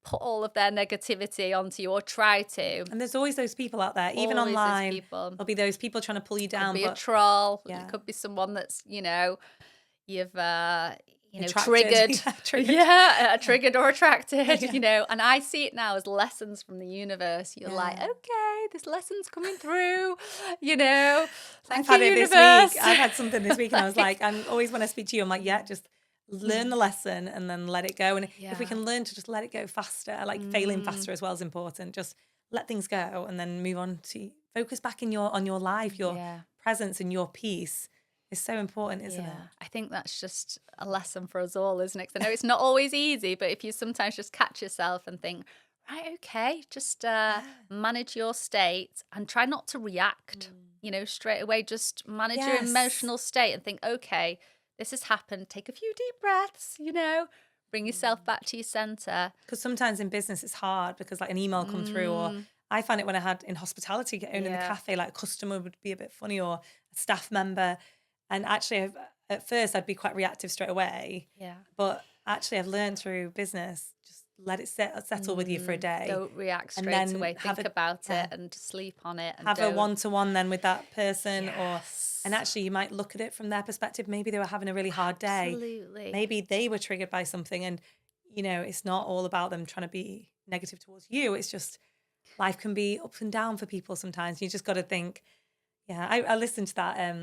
put all of their negativity onto you or try to. And there's always those people out there, even Always those online. people. There'll be those people trying to pull you Could down, be a but troll. It yeah, could be someone that's, you've attracted, triggered. yeah, triggered. Yeah, triggered or attracted, Yeah. and I see it now as lessons from the universe. You're like, Yeah. okay, this lesson's coming through, thank I've you, had it this universe. week. I've had something this week, and I was Like, like, I'm always when I speak to you, I'm like, yeah, just learn the lesson and then let it go. And if we yeah. can learn to just let it go faster, like failing faster as well is important. Just let things go and then move on to focus back on your life, your Yeah. presence and your peace is so important, isn't Yeah, it? I think that's just a lesson for us all, isn't it? 'Cause I know it's not always easy, but if you sometimes just catch yourself and think, right, okay, just Yeah. manage your state and try not to react, straight away. Just manage your Yes. emotional state and think, okay, this has happened. Take a few deep breaths, bring yourself back to your center. Because sometimes in business it's hard because like an email come through, or I find it when I had in hospitality, own in the Yeah. cafe, like a customer would be a bit funny or a staff member. And actually, at first I'd be quite reactive straight away. Yeah. But actually I've learned through business, just let it settle with you for a day. Don't react And straight then away. have Think a, about yeah, it and sleep on it and have a don't. one-to-one then with that person, Yes. and actually you might look at it from their perspective. Maybe they were having a really hard day. Absolutely. Maybe they were triggered by something, and it's not all about them trying to be negative towards you. It's just life can be up and down for people sometimes. You just got to think. Yeah, I listened to that.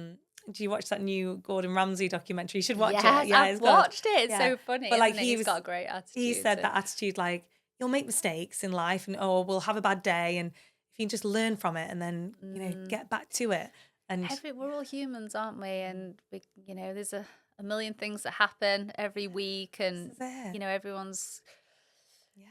Do you watch that new Gordon Ramsay documentary? You should watch it. Yes, Yeah, I've it's good. watched it. It's Yeah, so funny, but like isn't it? He's got a great he attitude. said So. that attitude, like you'll make mistakes in life, and oh, we'll have a bad day, and if you can just learn from it, and then get back to it, and We're all humans, aren't we? And we, there's a million things that happen every week, and this is it. everyone's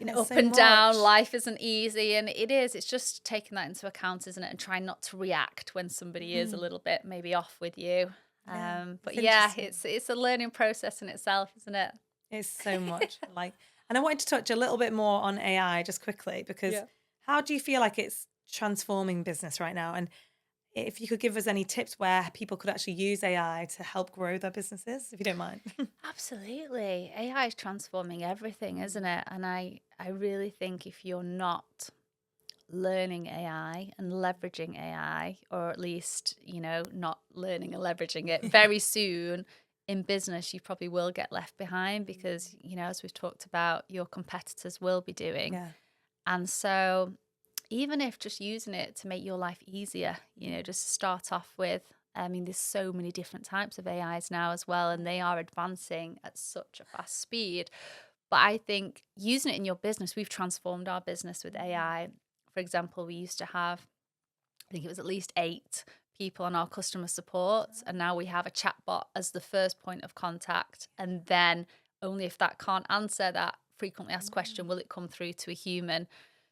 Yeah, up so and down. much. Life isn't easy, and it is. It's just taking that into account, isn't it? And trying not to react when somebody is a little bit maybe off with you. Yeah, But it's yeah, interesting. it's a learning process in itself, isn't it? It's so much like, and I wanted to touch a little bit more on AI just quickly because Yeah. how do you feel like it's transforming business right now? And if you could give us any tips where people could actually use AI to help grow their businesses, if you don't mind. Absolutely. AI is transforming everything, isn't it? And I really think if you're not learning AI and leveraging AI, or at least, not learning and leveraging it very soon in business, you probably will get left behind because, as we've talked about, your competitors will be doing. Yeah. And so even if just using it to make your life easier, just to start off with, I mean, there's so many different types of AIs now as well, and they are advancing at such a fast speed. But I think using it in your business, we've transformed our business with AI. For example, we used to have, I think it was at least 8 people on our customer support, and now we have a chatbot as the first point of contact. And then only if that can't answer that frequently asked question will it come through to a human.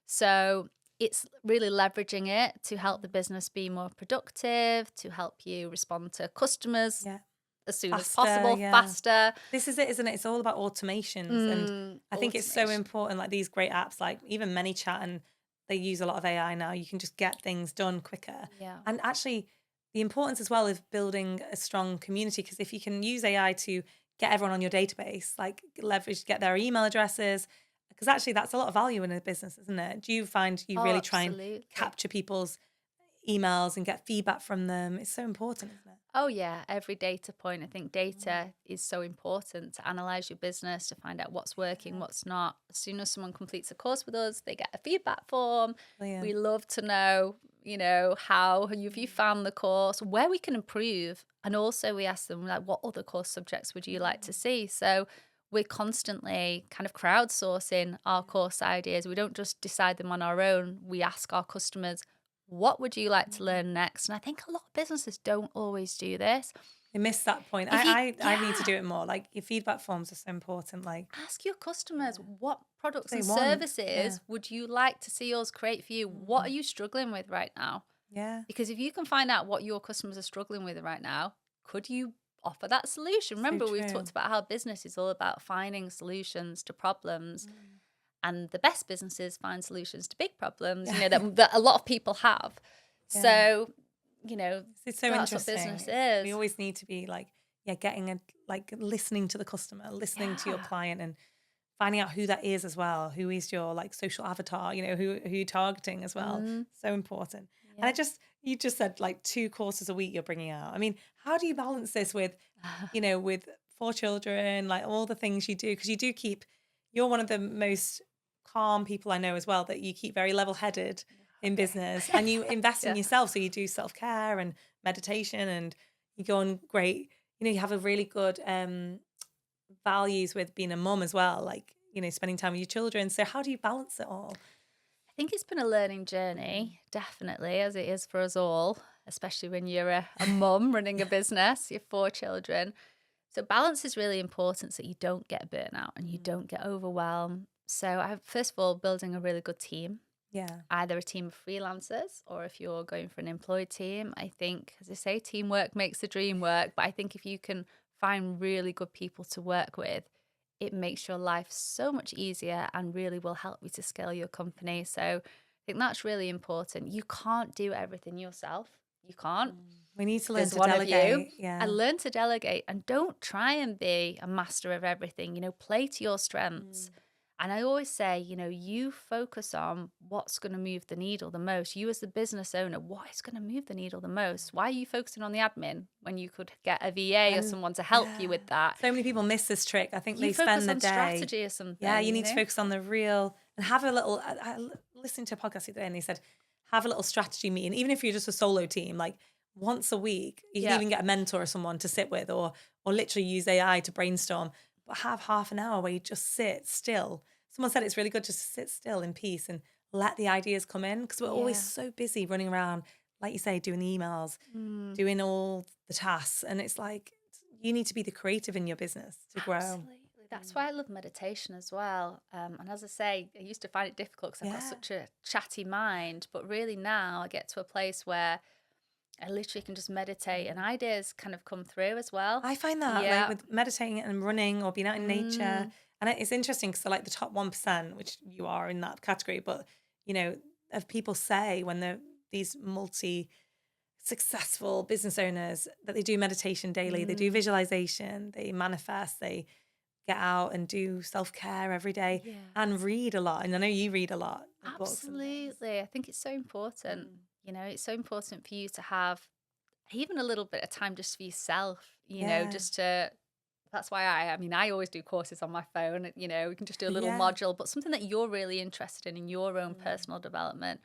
So it's really leveraging it to help the business be more productive, to help you respond to customers Yeah. as soon as Faster, possible, yeah. faster. This is it, isn't it? It's all about automations. And I think it's so Automation. important, like these great apps, like even ManyChat, and they use a lot of AI now. You can just get things done quicker. Yeah. And actually, the importance as well of building a strong community, because if you can use AI to get everyone on your database, like leverage, get their email addresses, because actually that's a lot of value in a business, isn't it? Do you find you Oh, really try and absolutely. capture people's emails and get feedback from them? It's so important, isn't it? Oh, yeah. Every data point. I think data is so important to analyze your business, to find out what's working, what's not. As soon as someone completes a course with us, they get a feedback form. Brilliant. We love to know, how have you found the course, where we can improve. And also we ask them, like, what other course subjects would you like to see? So we're constantly kind of crowdsourcing our course ideas. We don't just decide them on our own. We ask our customers, What would you like to learn next? And I think a lot of businesses don't always do this. I miss that point. If you, I need to do it more. Like your feedback forms are so important. Like ask your customers what products they and want. Yeah. services would you like to see us create for you? What are you struggling with right now? Yeah. Because if you can find out what your customers are struggling with right now, could you offer that solution? Remember, we've true. talked about how business is all about finding solutions to problems. And the best businesses find solutions to big problems, that a lot of people have. Yeah. So, It's so that's what interesting. business is. We always need to be like, listening to the customer, listening to your client, and finding out who that is as well. Who is your like social avatar? Who you're targeting as well. So important. Yeah. And you just said like 2 courses a week you're bringing out. I mean, how do you balance this with, with 4 children, like all the things you do? Because you're one of the most calm people I know as well, that you keep very level-headed in business, and you invest in yourself. So you do self-care and meditation, and you go on great, you have a really good values with being a mom as well, like, spending time with your children. So how do you balance it all? I think it's been a learning journey, definitely, as it is for us all, especially when you're a mum running a business, you have 4 children. So balance is really important so you don't get burnout and you don't get overwhelmed. So first of all, building a really good team. Yeah. Either a team of freelancers, or if you're going for an employed team, I think, as I say, teamwork makes the dream work. But I think if you can find really good people to work with, it makes your life so much easier and really will help you to scale your company. So I think that's really important. You can't do everything yourself. You can't. We need to learn There's to one delegate. of you. Yeah. And learn to delegate, and don't try and be a master of everything. Play to your strengths. And I always say, you focus on what's going to move the needle the most. You as the business owner, what is going to move the needle the most? Why are you focusing on the admin when you could get a VA or someone to help you with that? So many people miss this trick. I think You they focus spend the on day. strategy or something. Yeah, you need to focus on the real, and have a little. I listened to a podcast the other day, and they said have a little strategy meeting, even if you're just a solo team, like once a week. You can even get a mentor or someone to sit with, or literally use AI to brainstorm. But have half an hour where you just sit still. Someone said it's really good just to sit still in peace and let the ideas come in, because we're always so busy running around, like you say, doing the emails, doing all the tasks. And it's like, you need to be the creative in your business to grow. Absolutely. That's why I love meditation as well. And as I say, I used to find it difficult because I've got such a chatty mind. But really now I get to a place where I literally can just meditate and ideas kind of come through as well. I find that like with meditating and running or being out in nature. And it's interesting because like the top 1%, which you are in that category, but, of people say when they're these successful business owners that they do meditation daily, they do visualization, they manifest, they get out and do self-care every day and read a lot. And I know you read a lot of books. Absolutely. I think it's so important. It's so important for you to have even a little bit of time just for yourself, just to, that's why I always do courses on my phone, we can just do a little module, but something that you're really interested in your own personal development.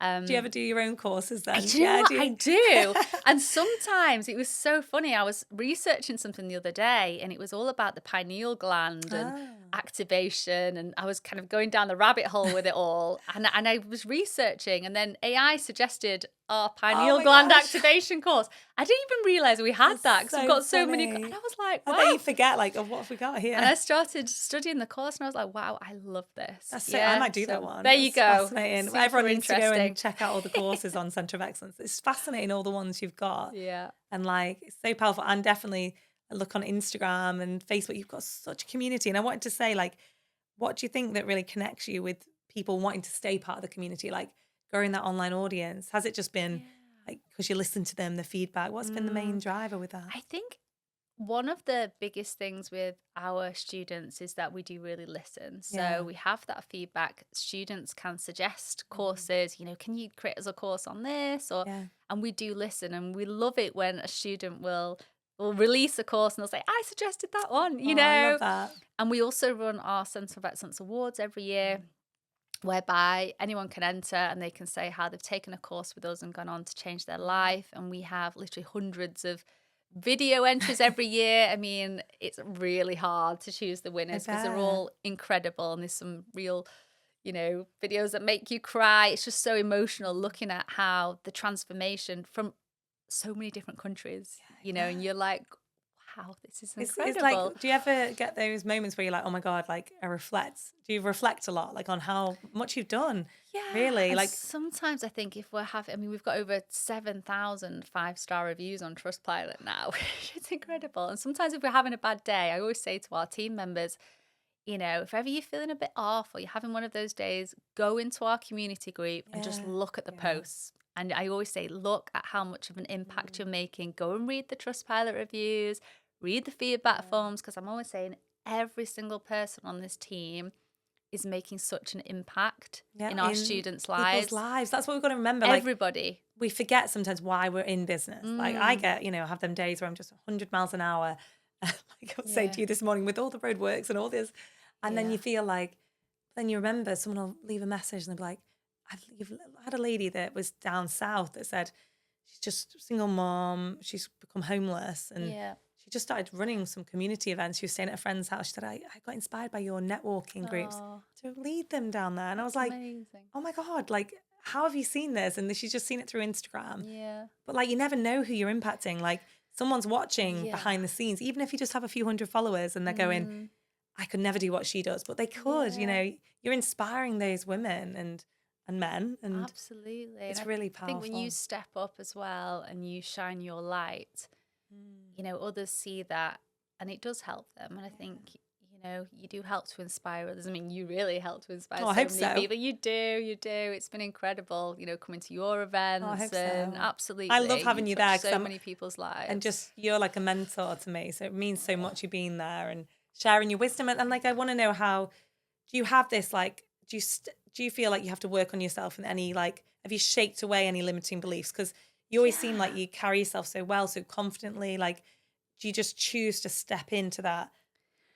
Do you ever do your own courses then? I do. And sometimes it was so funny. I was researching something the other day and it was all about the pineal gland and activation. And I was kind of going down the rabbit hole with it all. And I was researching, and then AI suggested our pineal gland activation course. I didn't even realize we had that because we've got so many. And I was like, wow. I bet you forget, like, oh, what have we got here? And I started studying the course and I was like, wow, I love this. That's I might do that one. There you go. Fascinating. Super Everyone needs to go and check out all the courses on Centre of Excellence. It's fascinating, all the ones you've got. Yeah. And like, it's so powerful. And definitely look on Instagram and Facebook. You've got such a community. And I wanted to say, like, what do you think that really connects you with people wanting to stay part of the community? Like, growing that online audience. Has it just been like, because you listen to them, the feedback? What's been the main driver with that? I think one of the biggest things with our students is that we do really listen. So we have that feedback. Students can suggest courses, can you create us a course on this? And we do listen, and we love it when a student will release a course and they'll say, I suggested that one, I love that. And we also run our Centre of Excellence Awards every year, whereby anyone can enter and they can say how they've taken a course with us and gone on to change their life. And we have literally hundreds of video entries every year. I mean, it's really hard to choose the winners because they're all incredible, and there's some real, videos that make you cry. It's just so emotional looking at how the transformation from so many different countries, and you're like, wow, this is incredible. It's like, do you ever get those moments where you're like, oh my God, like do you reflect a lot, like on how much you've done? Yeah. Really? And Like sometimes I think if we've got over 7,000 5-star reviews on Trustpilot now. It's incredible. And sometimes if we're having a bad day, I always say to our team members, if ever you're feeling a bit off or you're having one of those days, go into our community group and just look at the posts. And I always say, look at how much of an impact you're making. Go and read the Trustpilot reviews, read the feedback forms, because I'm always saying every single person on this team is making such an impact in our students' lives. People's lives. That's what we've got to remember. Everybody. Like, we forget sometimes why we're in business. Like I get, have them days where I'm just 100 miles an hour. Like I was saying to you this morning with all the roadworks and all this. And then you feel like, then you remember someone will leave a message and they'll be like, you've had a lady that was down south that said she's just a single mom, she's become homeless, and she just started running some community events. She was staying at a friend's house. She said, I got inspired by your networking groups to lead them down there. And I was like, amazing. Oh my God, like, how have you seen this? And she's just seen it through Instagram. Yeah. But like, you never know who you're impacting. Like someone's watching behind the scenes, even if you just have a few hundred followers and they're going, I could never do what she does, but they could, you're inspiring those women and men. And absolutely. It's really powerful. I think when you step up as well and you shine your light, others see that and it does help them. And I think, you do help to inspire others. I mean, you really help to inspire so many people. You do. It's been incredible, coming to your events. I hope and so. Absolutely. I love having you there. So many people's lives. And just, you're like a mentor to me. So it means so much you being there and sharing your wisdom. And like, I want to know how, do you have this, like, do you feel like you have to work on yourself in any, like, have you shaked away any limiting beliefs? Because you always seem like you carry yourself so well, so confidently. Like, do you just choose to step into that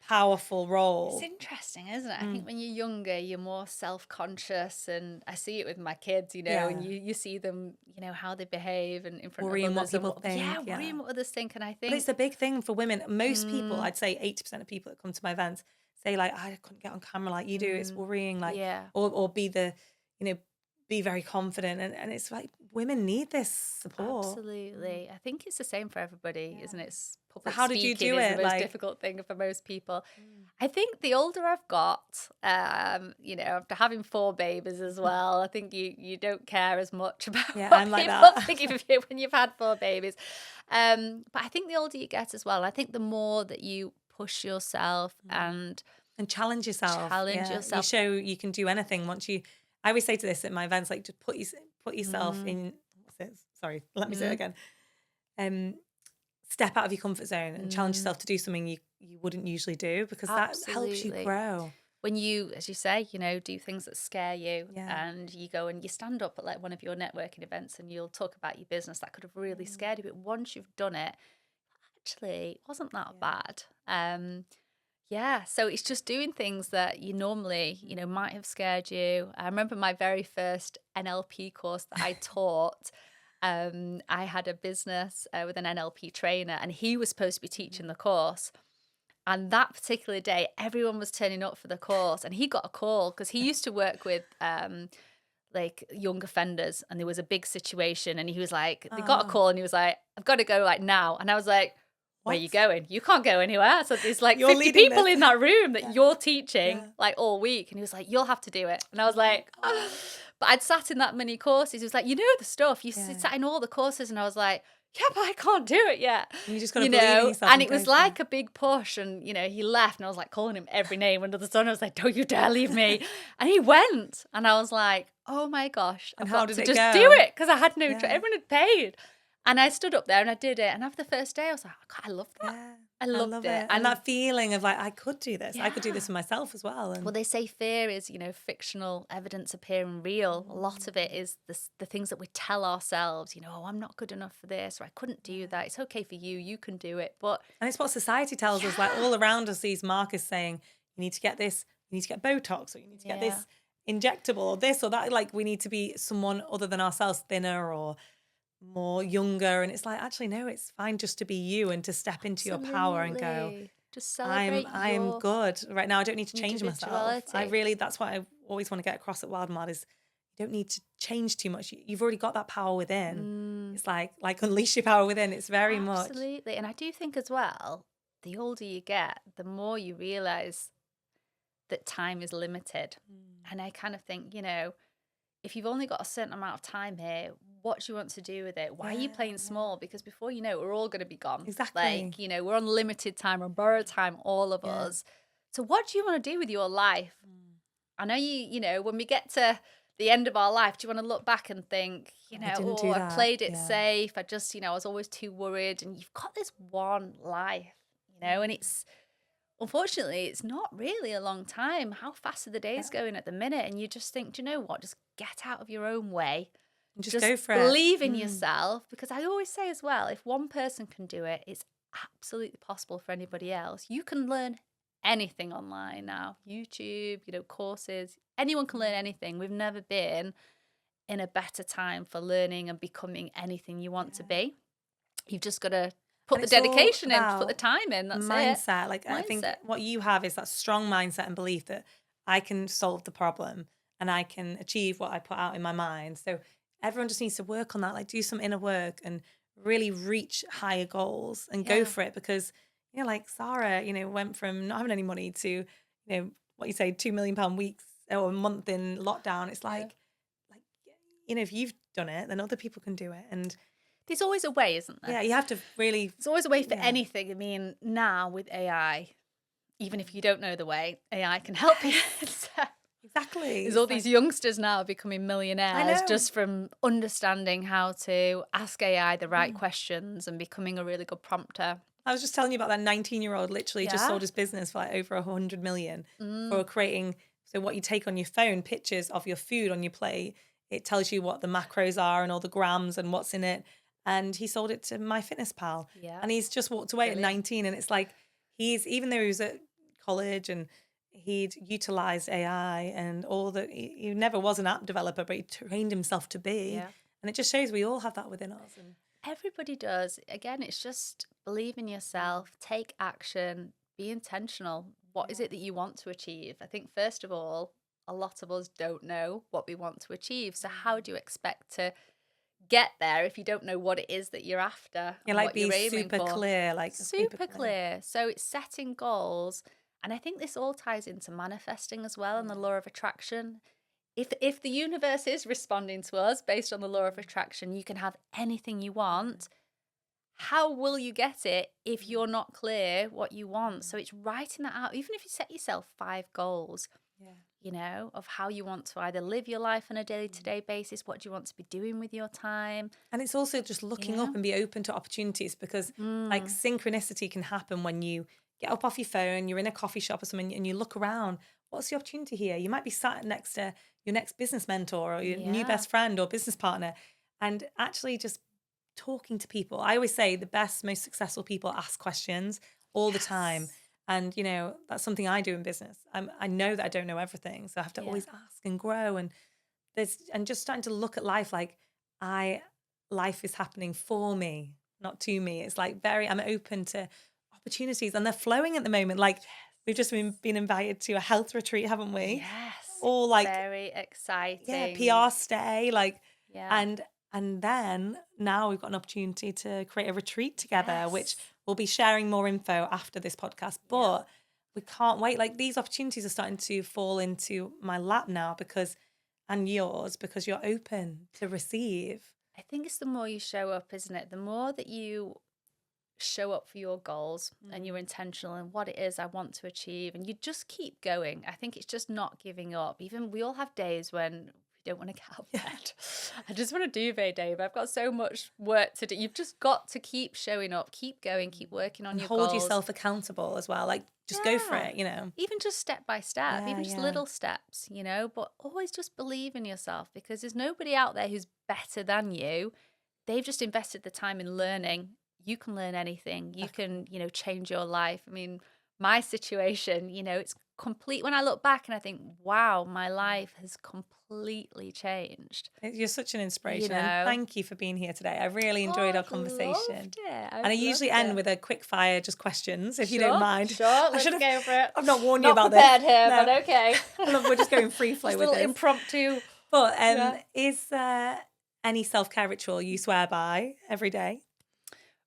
powerful role? It's interesting, isn't it? I think when you're younger, you're more self-conscious, and I see it with my kids, and you see them, how they behave and in front worrying of others. What people think. Worrying what others think. And I think... But it's a big thing for women. Most people, I'd say 80% of people that come to my events say like, I couldn't get on camera like you do. It's worrying, like, or be the, be very confident. And it's like, women need this support. Absolutely. I think it's the same for everybody, isn't it? Public how did you do it? Is the most difficult thing for most people. I think the older I've got, after having 4 babies as well, I think you don't care as much about what I'm like people that. think of you when you've had 4 babies. But I think the older you get as well, I think the more that you push yourself and challenge yourself. You show you can do anything once you. I always say to this at my events, like, just put yourself in. What's it? Sorry, let me say it again. Step out of your comfort zone and challenge yourself to do something you wouldn't usually do, because that helps you grow. When you, as you say, do things that scare you, and you go and you stand up at like one of your networking events and you'll talk about your business that could have really scared you, but once you've done it, actually, it wasn't that bad. So it's just doing things that you normally, might have scared you. I remember my very first NLP course that I taught. I had a business with an NLP trainer, and he was supposed to be teaching the course. And that particular day, everyone was turning up for the course, and he got a call because he used to work with like young offenders, and there was a big situation, and he was like, they got a call, and he was like, I've got to go like now. And I was like, where are you going? You can't go anywhere. So there's like 50 people in that room that you're teaching like all week. And he was like, you'll have to do it. And I was like, oh. But I'd sat in that many courses. He was like, the stuff. You sat in all the courses. And I was like, yeah, but I can't do it yet. And you just got to believe in yourself. And it was like a big push. And, he left. And I was like calling him every name under the sun. I was like, don't you dare leave me. And he went. And I was like, oh my gosh. And how did it go? Just do it. Because I had no choice. Everyone had paid. And I stood up there and I did it. And after the first day, I was like, God, I love that. Yeah, I loved it. And that feeling of like, I could do this. I could do this for myself as well. And... Well, they say fear is, fictional evidence appearing real. A lot of it is the things that we tell ourselves, oh, I'm not good enough for this, or I couldn't do that. It's okay for you. You can do it. And it's what society tells us, like all around us, these markers saying, you need to get this, you need to get Botox, or you need to get this injectable, or this or that. Like, we need to be someone other than ourselves, thinner or more younger. And it's like, actually, no, it's fine just to be you and to step into your power and go, just celebrate I'm good right now. I don't need to change myself. That's what I always want to get across at Wild and Mad is you don't need to change too much. You've already got that power within. It's like unleash your power within. It's very much. Absolutely. And I do think as well, the older you get, the more you realize that time is limited. And I kind of think, if you've only got a certain amount of time here, what do you want to do with it? Why are you playing small? Because before you know it, we're all going to be gone. Exactly. Like, we're on limited time, we're on borrowed time, all of us. So what do you want to do with your life? I know when we get to the end of our life, do you want to look back and think, I played it safe. I just, I was always too worried. And you've got this one life, and it's, unfortunately, it's not really a long time. How fast are the days going at the minute? And you just think, do you know what? Just get out of your own way. And just go for it. Believe in yourself. Because I always say as well, if one person can do it, it's absolutely possible for anybody else. You can learn anything online now. YouTube, courses. Anyone can learn anything. We've never been in a better time for learning and becoming anything you want to be. You've just got to put the dedication in, put the time in. That's mindset. it. Like I think what you have is that strong mindset and belief that I can solve the problem and I can achieve what I put out in my mind. So everyone just needs to work on that, like do some inner work and really reach higher goals and go for it. Because like Sara, went from not having any money to what you say, £2 million weeks or a month in lockdown. It's like if you've done it, then other people can do it. And there's always a way, isn't there? Yeah, you have to really... There's always a way for anything. I mean, now with AI, even if you don't know the way, AI can help you. Exactly. There's all these youngsters now becoming millionaires just from understanding how to ask AI the right questions and becoming a really good prompter. I was just telling you about that 19-year-old literally just sold his business for like over 100 million for creating... So what you take on your phone, pictures of your food on your plate, it tells you what the macros are and all the grams and what's in it. And he sold it to MyFitnessPal. Yeah. And he's just walked away at 19. And it's like, even though he was at college and he'd utilized AI and all that, he never was an app developer, but he trained himself to be. Yeah. And it just shows we all have that within us. And everybody does. Again, it's just believe in yourself, take action, be intentional. What is it that you want to achieve? I think, first of all, a lot of us don't know what we want to achieve. So how do you expect to get there if you don't know what it is that you're after? Yeah, like be super clear, like super clear. So it's setting goals. And I think this all ties into manifesting as well and the law of attraction. If the universe is responding to us based on the law of attraction, you can have anything you want. How will you get it if you're not clear what you want? So it's writing that out. Even if you set yourself 5 goals, of how you want to either live your life on a day-to-day basis, what do you want to be doing with your time? And it's also just looking up and be open to opportunities, because like synchronicity can happen when you get up off your phone, you're in a coffee shop or something and you look around. What's the opportunity here? You might be sat next to your next business mentor or your new best friend or business partner, and actually just talking to people. I always say the best, most successful people ask questions all the time. And, that's something I do in business. I know that I don't know everything. So I have to always ask and grow. And just starting to look at life like life is happening for me, not to me. It's like I'm open to opportunities and they're flowing at the moment. Like we've just been invited to a health retreat, haven't we? Yes. All like very exciting. Yeah, PR stay. And then now we've got an opportunity to create a retreat together, which we'll be sharing more info after this podcast. But we can't wait. Like these opportunities are starting to fall into my lap now and yours, because you're open to receive. I think it's the more you show up, isn't it? The more that you show up for your goals and you're intentional in what it is I want to achieve, and you just keep going. I think it's just not giving up. Even we all have days when we don't want to get out of bed. I just want to duvet, Dave. I've got so much work to do. You've just got to keep showing up, keep going, keep working on your goals. Hold yourself accountable as well. Like just go for it, Even just step by step, even just little steps, but always just believe in yourself, because there's nobody out there who's better than you. They've just invested the time in learning. You can learn anything. You can, change your life. I mean, my situation, it's when I look back and I think, wow, my life has completely changed. You're such an You inspiration, and know? thank you for being here today. I really enjoyed Oh, our I've conversation. loved it. And I I've usually loved end it. with a quick fire, just questions, if you don't Sure, mind. sure. I Let's should have. go for it. I've not warned you Not about this. prepared here, No, but okay. I love. We're just going free flow Just a with little this. impromptu. But Yeah. is there any self-care ritual you swear by every day?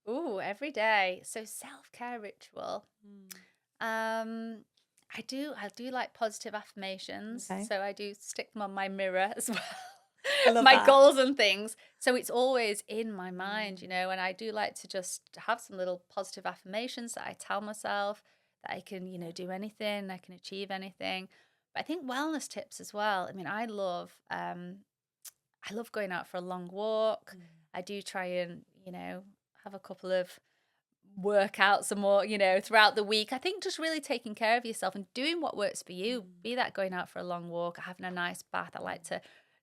Ooh, every day. So self-care ritual. Um, I do like positive affirmations. Okay, So I do stick them on my mirror as well. I love My that. goals and things. So it's always in my mind, Mm. and I do like to just have some little positive affirmations that I tell myself that I can, do anything, I can achieve anything. But I think wellness tips as well. I mean, I love going out for a long walk. I do try and, have a couple of workouts and more, throughout the week. I think just really taking care of yourself and doing what works for you, be that going out for a long walk, having a nice bath. I like to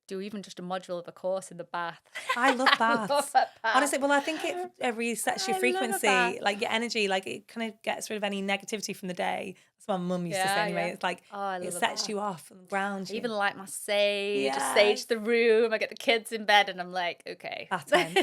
do even just a module of a course in the bath. I love I love baths. a bath. Honestly, well, I think it resets your I love a bath. frequency, like your energy, like it kind of gets rid of any negativity from the day. That's what my mum used to say Yeah, anyway. yeah. It's like Oh, I it love a sets bath. you off and grounds I you. even light my sage, I Yes. sage the room, I get the kids in bed, and I'm like, okay. Bath time.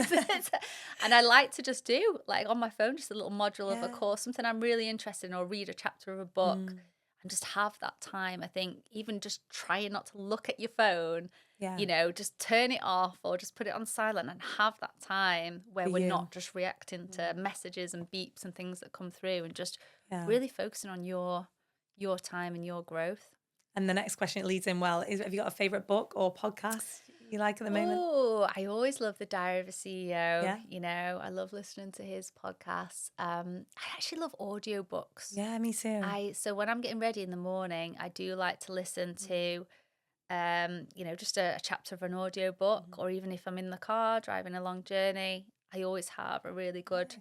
And I like to just do, like on my phone, just a little module of a Yeah. course, something I'm really interested in, or read a chapter of a book Mm, and just have that time. I think even just trying not to look at your phone, yeah. just turn it off or just put it on silent and have that time where For we're you. not just reacting to messages and beeps and things that come through and just Yeah. really focusing on your time and your growth. And the next question, it leads in well, is have you got a favorite book or podcast you like at the moment? Oh, I always love The Diary of a CEO. Yeah. I love listening to his podcasts. I actually love audiobooks. Yeah, me too. So when I'm getting ready in the morning, I do like to listen to just a chapter of an audiobook, or even if I'm in the car driving a long journey, I always have a really good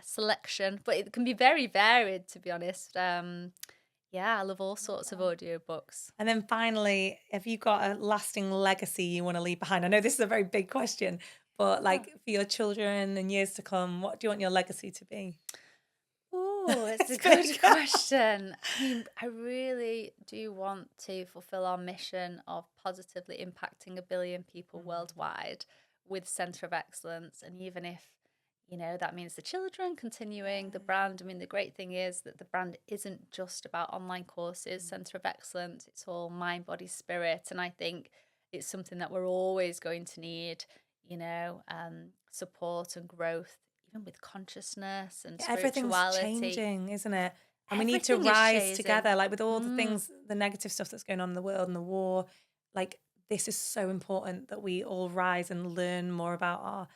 selection, but it can be very varied, to be honest. Yeah, I love all sorts of audiobooks. And then finally, have you got a lasting legacy you want to leave behind? I know this is a very big question, but Yeah. like for your children and years to come, what do you want your legacy to be? Oh, it's a It's good big. question. I mean, I really do want to fulfill our mission of positively impacting 1 billion people worldwide with Centre of Excellence. And even if, that means the children continuing the brand. I mean, the great thing is that the brand isn't just about online courses, Centre of Excellence. It's all mind, body, spirit. And I think it's something that we're always going to need, support and growth, even with consciousness and Everything's spirituality. changing, isn't it? And we need to Everything is rise changing. together, like with all the Mm, things, the negative stuff that's going on in the world and the war. Like, this is so important that we all rise and learn more about our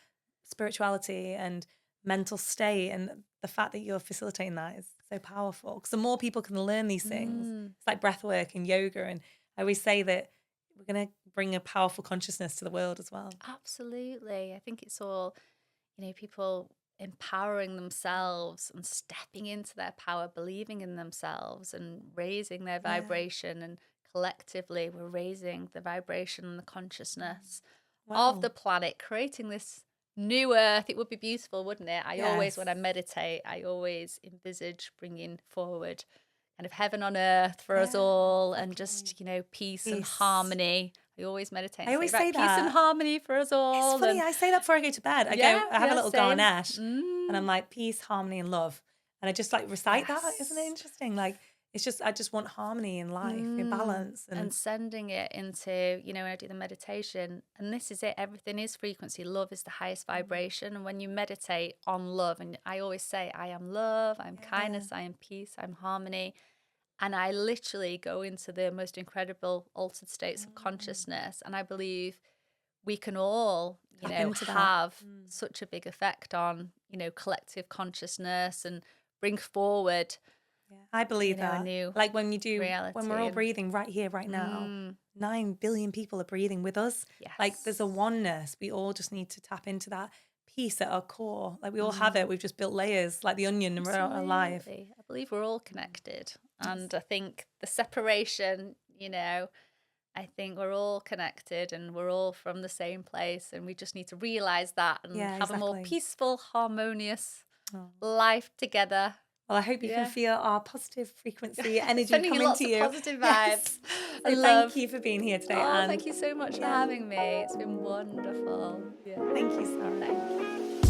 spirituality and mental state. And the fact that you're facilitating that is so powerful. Because the more people can learn these things, mm, it's like breath work and yoga. And I always say that we're going to bring a powerful consciousness to the world as well. absolutely. I think it's all, people empowering themselves and stepping into their power, believing in themselves and raising their Yeah. vibration. And collectively, we're raising the vibration and the consciousness of Wow. the planet, creating this new earth. It would be beautiful, wouldn't it? I always, when I Yes. meditate, I always envisage bringing forward kind of heaven on earth for us Yeah, all, and exactly. just, peace and Peace. harmony. I always meditate I and say, always right, say peace and that. harmony for us It's all. funny, And I say that before I go to bed. yeah, I have a yeah, little same. garnish and I'm like, peace, harmony, and love. And I just like recite that. Isn't it Yes. interesting? Like, it's just, I just want harmony in life, in balance. And sending it into, when I do the meditation, and this is it, everything is frequency. Love is the highest vibration. And when you meditate on love, and I always say, I am love, I'm kindness, I am peace, I'm harmony. And I literally go into the most incredible altered states of consciousness. And I believe we can all, tap into that. have such a big effect on, collective consciousness and bring forward, Yeah. I believe a that. new Like when you do, when we're reality. all And breathing right here, right now, 9 billion people are breathing with us. Like there's a yes. oneness. We all just need to tap into that peace at our core. Like we all have it. We've just built layers like the onion and we're alive. Absolutely. I believe we're all connected. And I think the separation, I think we're all connected and we're all from the same place. And we just need to realize that and Yeah, have a more exactly. peaceful, harmonious Oh. life together. Well, I hope you can Yeah. feel our positive frequency, energy Sending you coming lots to of you. positive vibes. Yes. I So love. thank you for being here today. Oh, And thank you so much for yeah, having me. It's been wonderful. Yeah. thank you, Sarah. Thank you.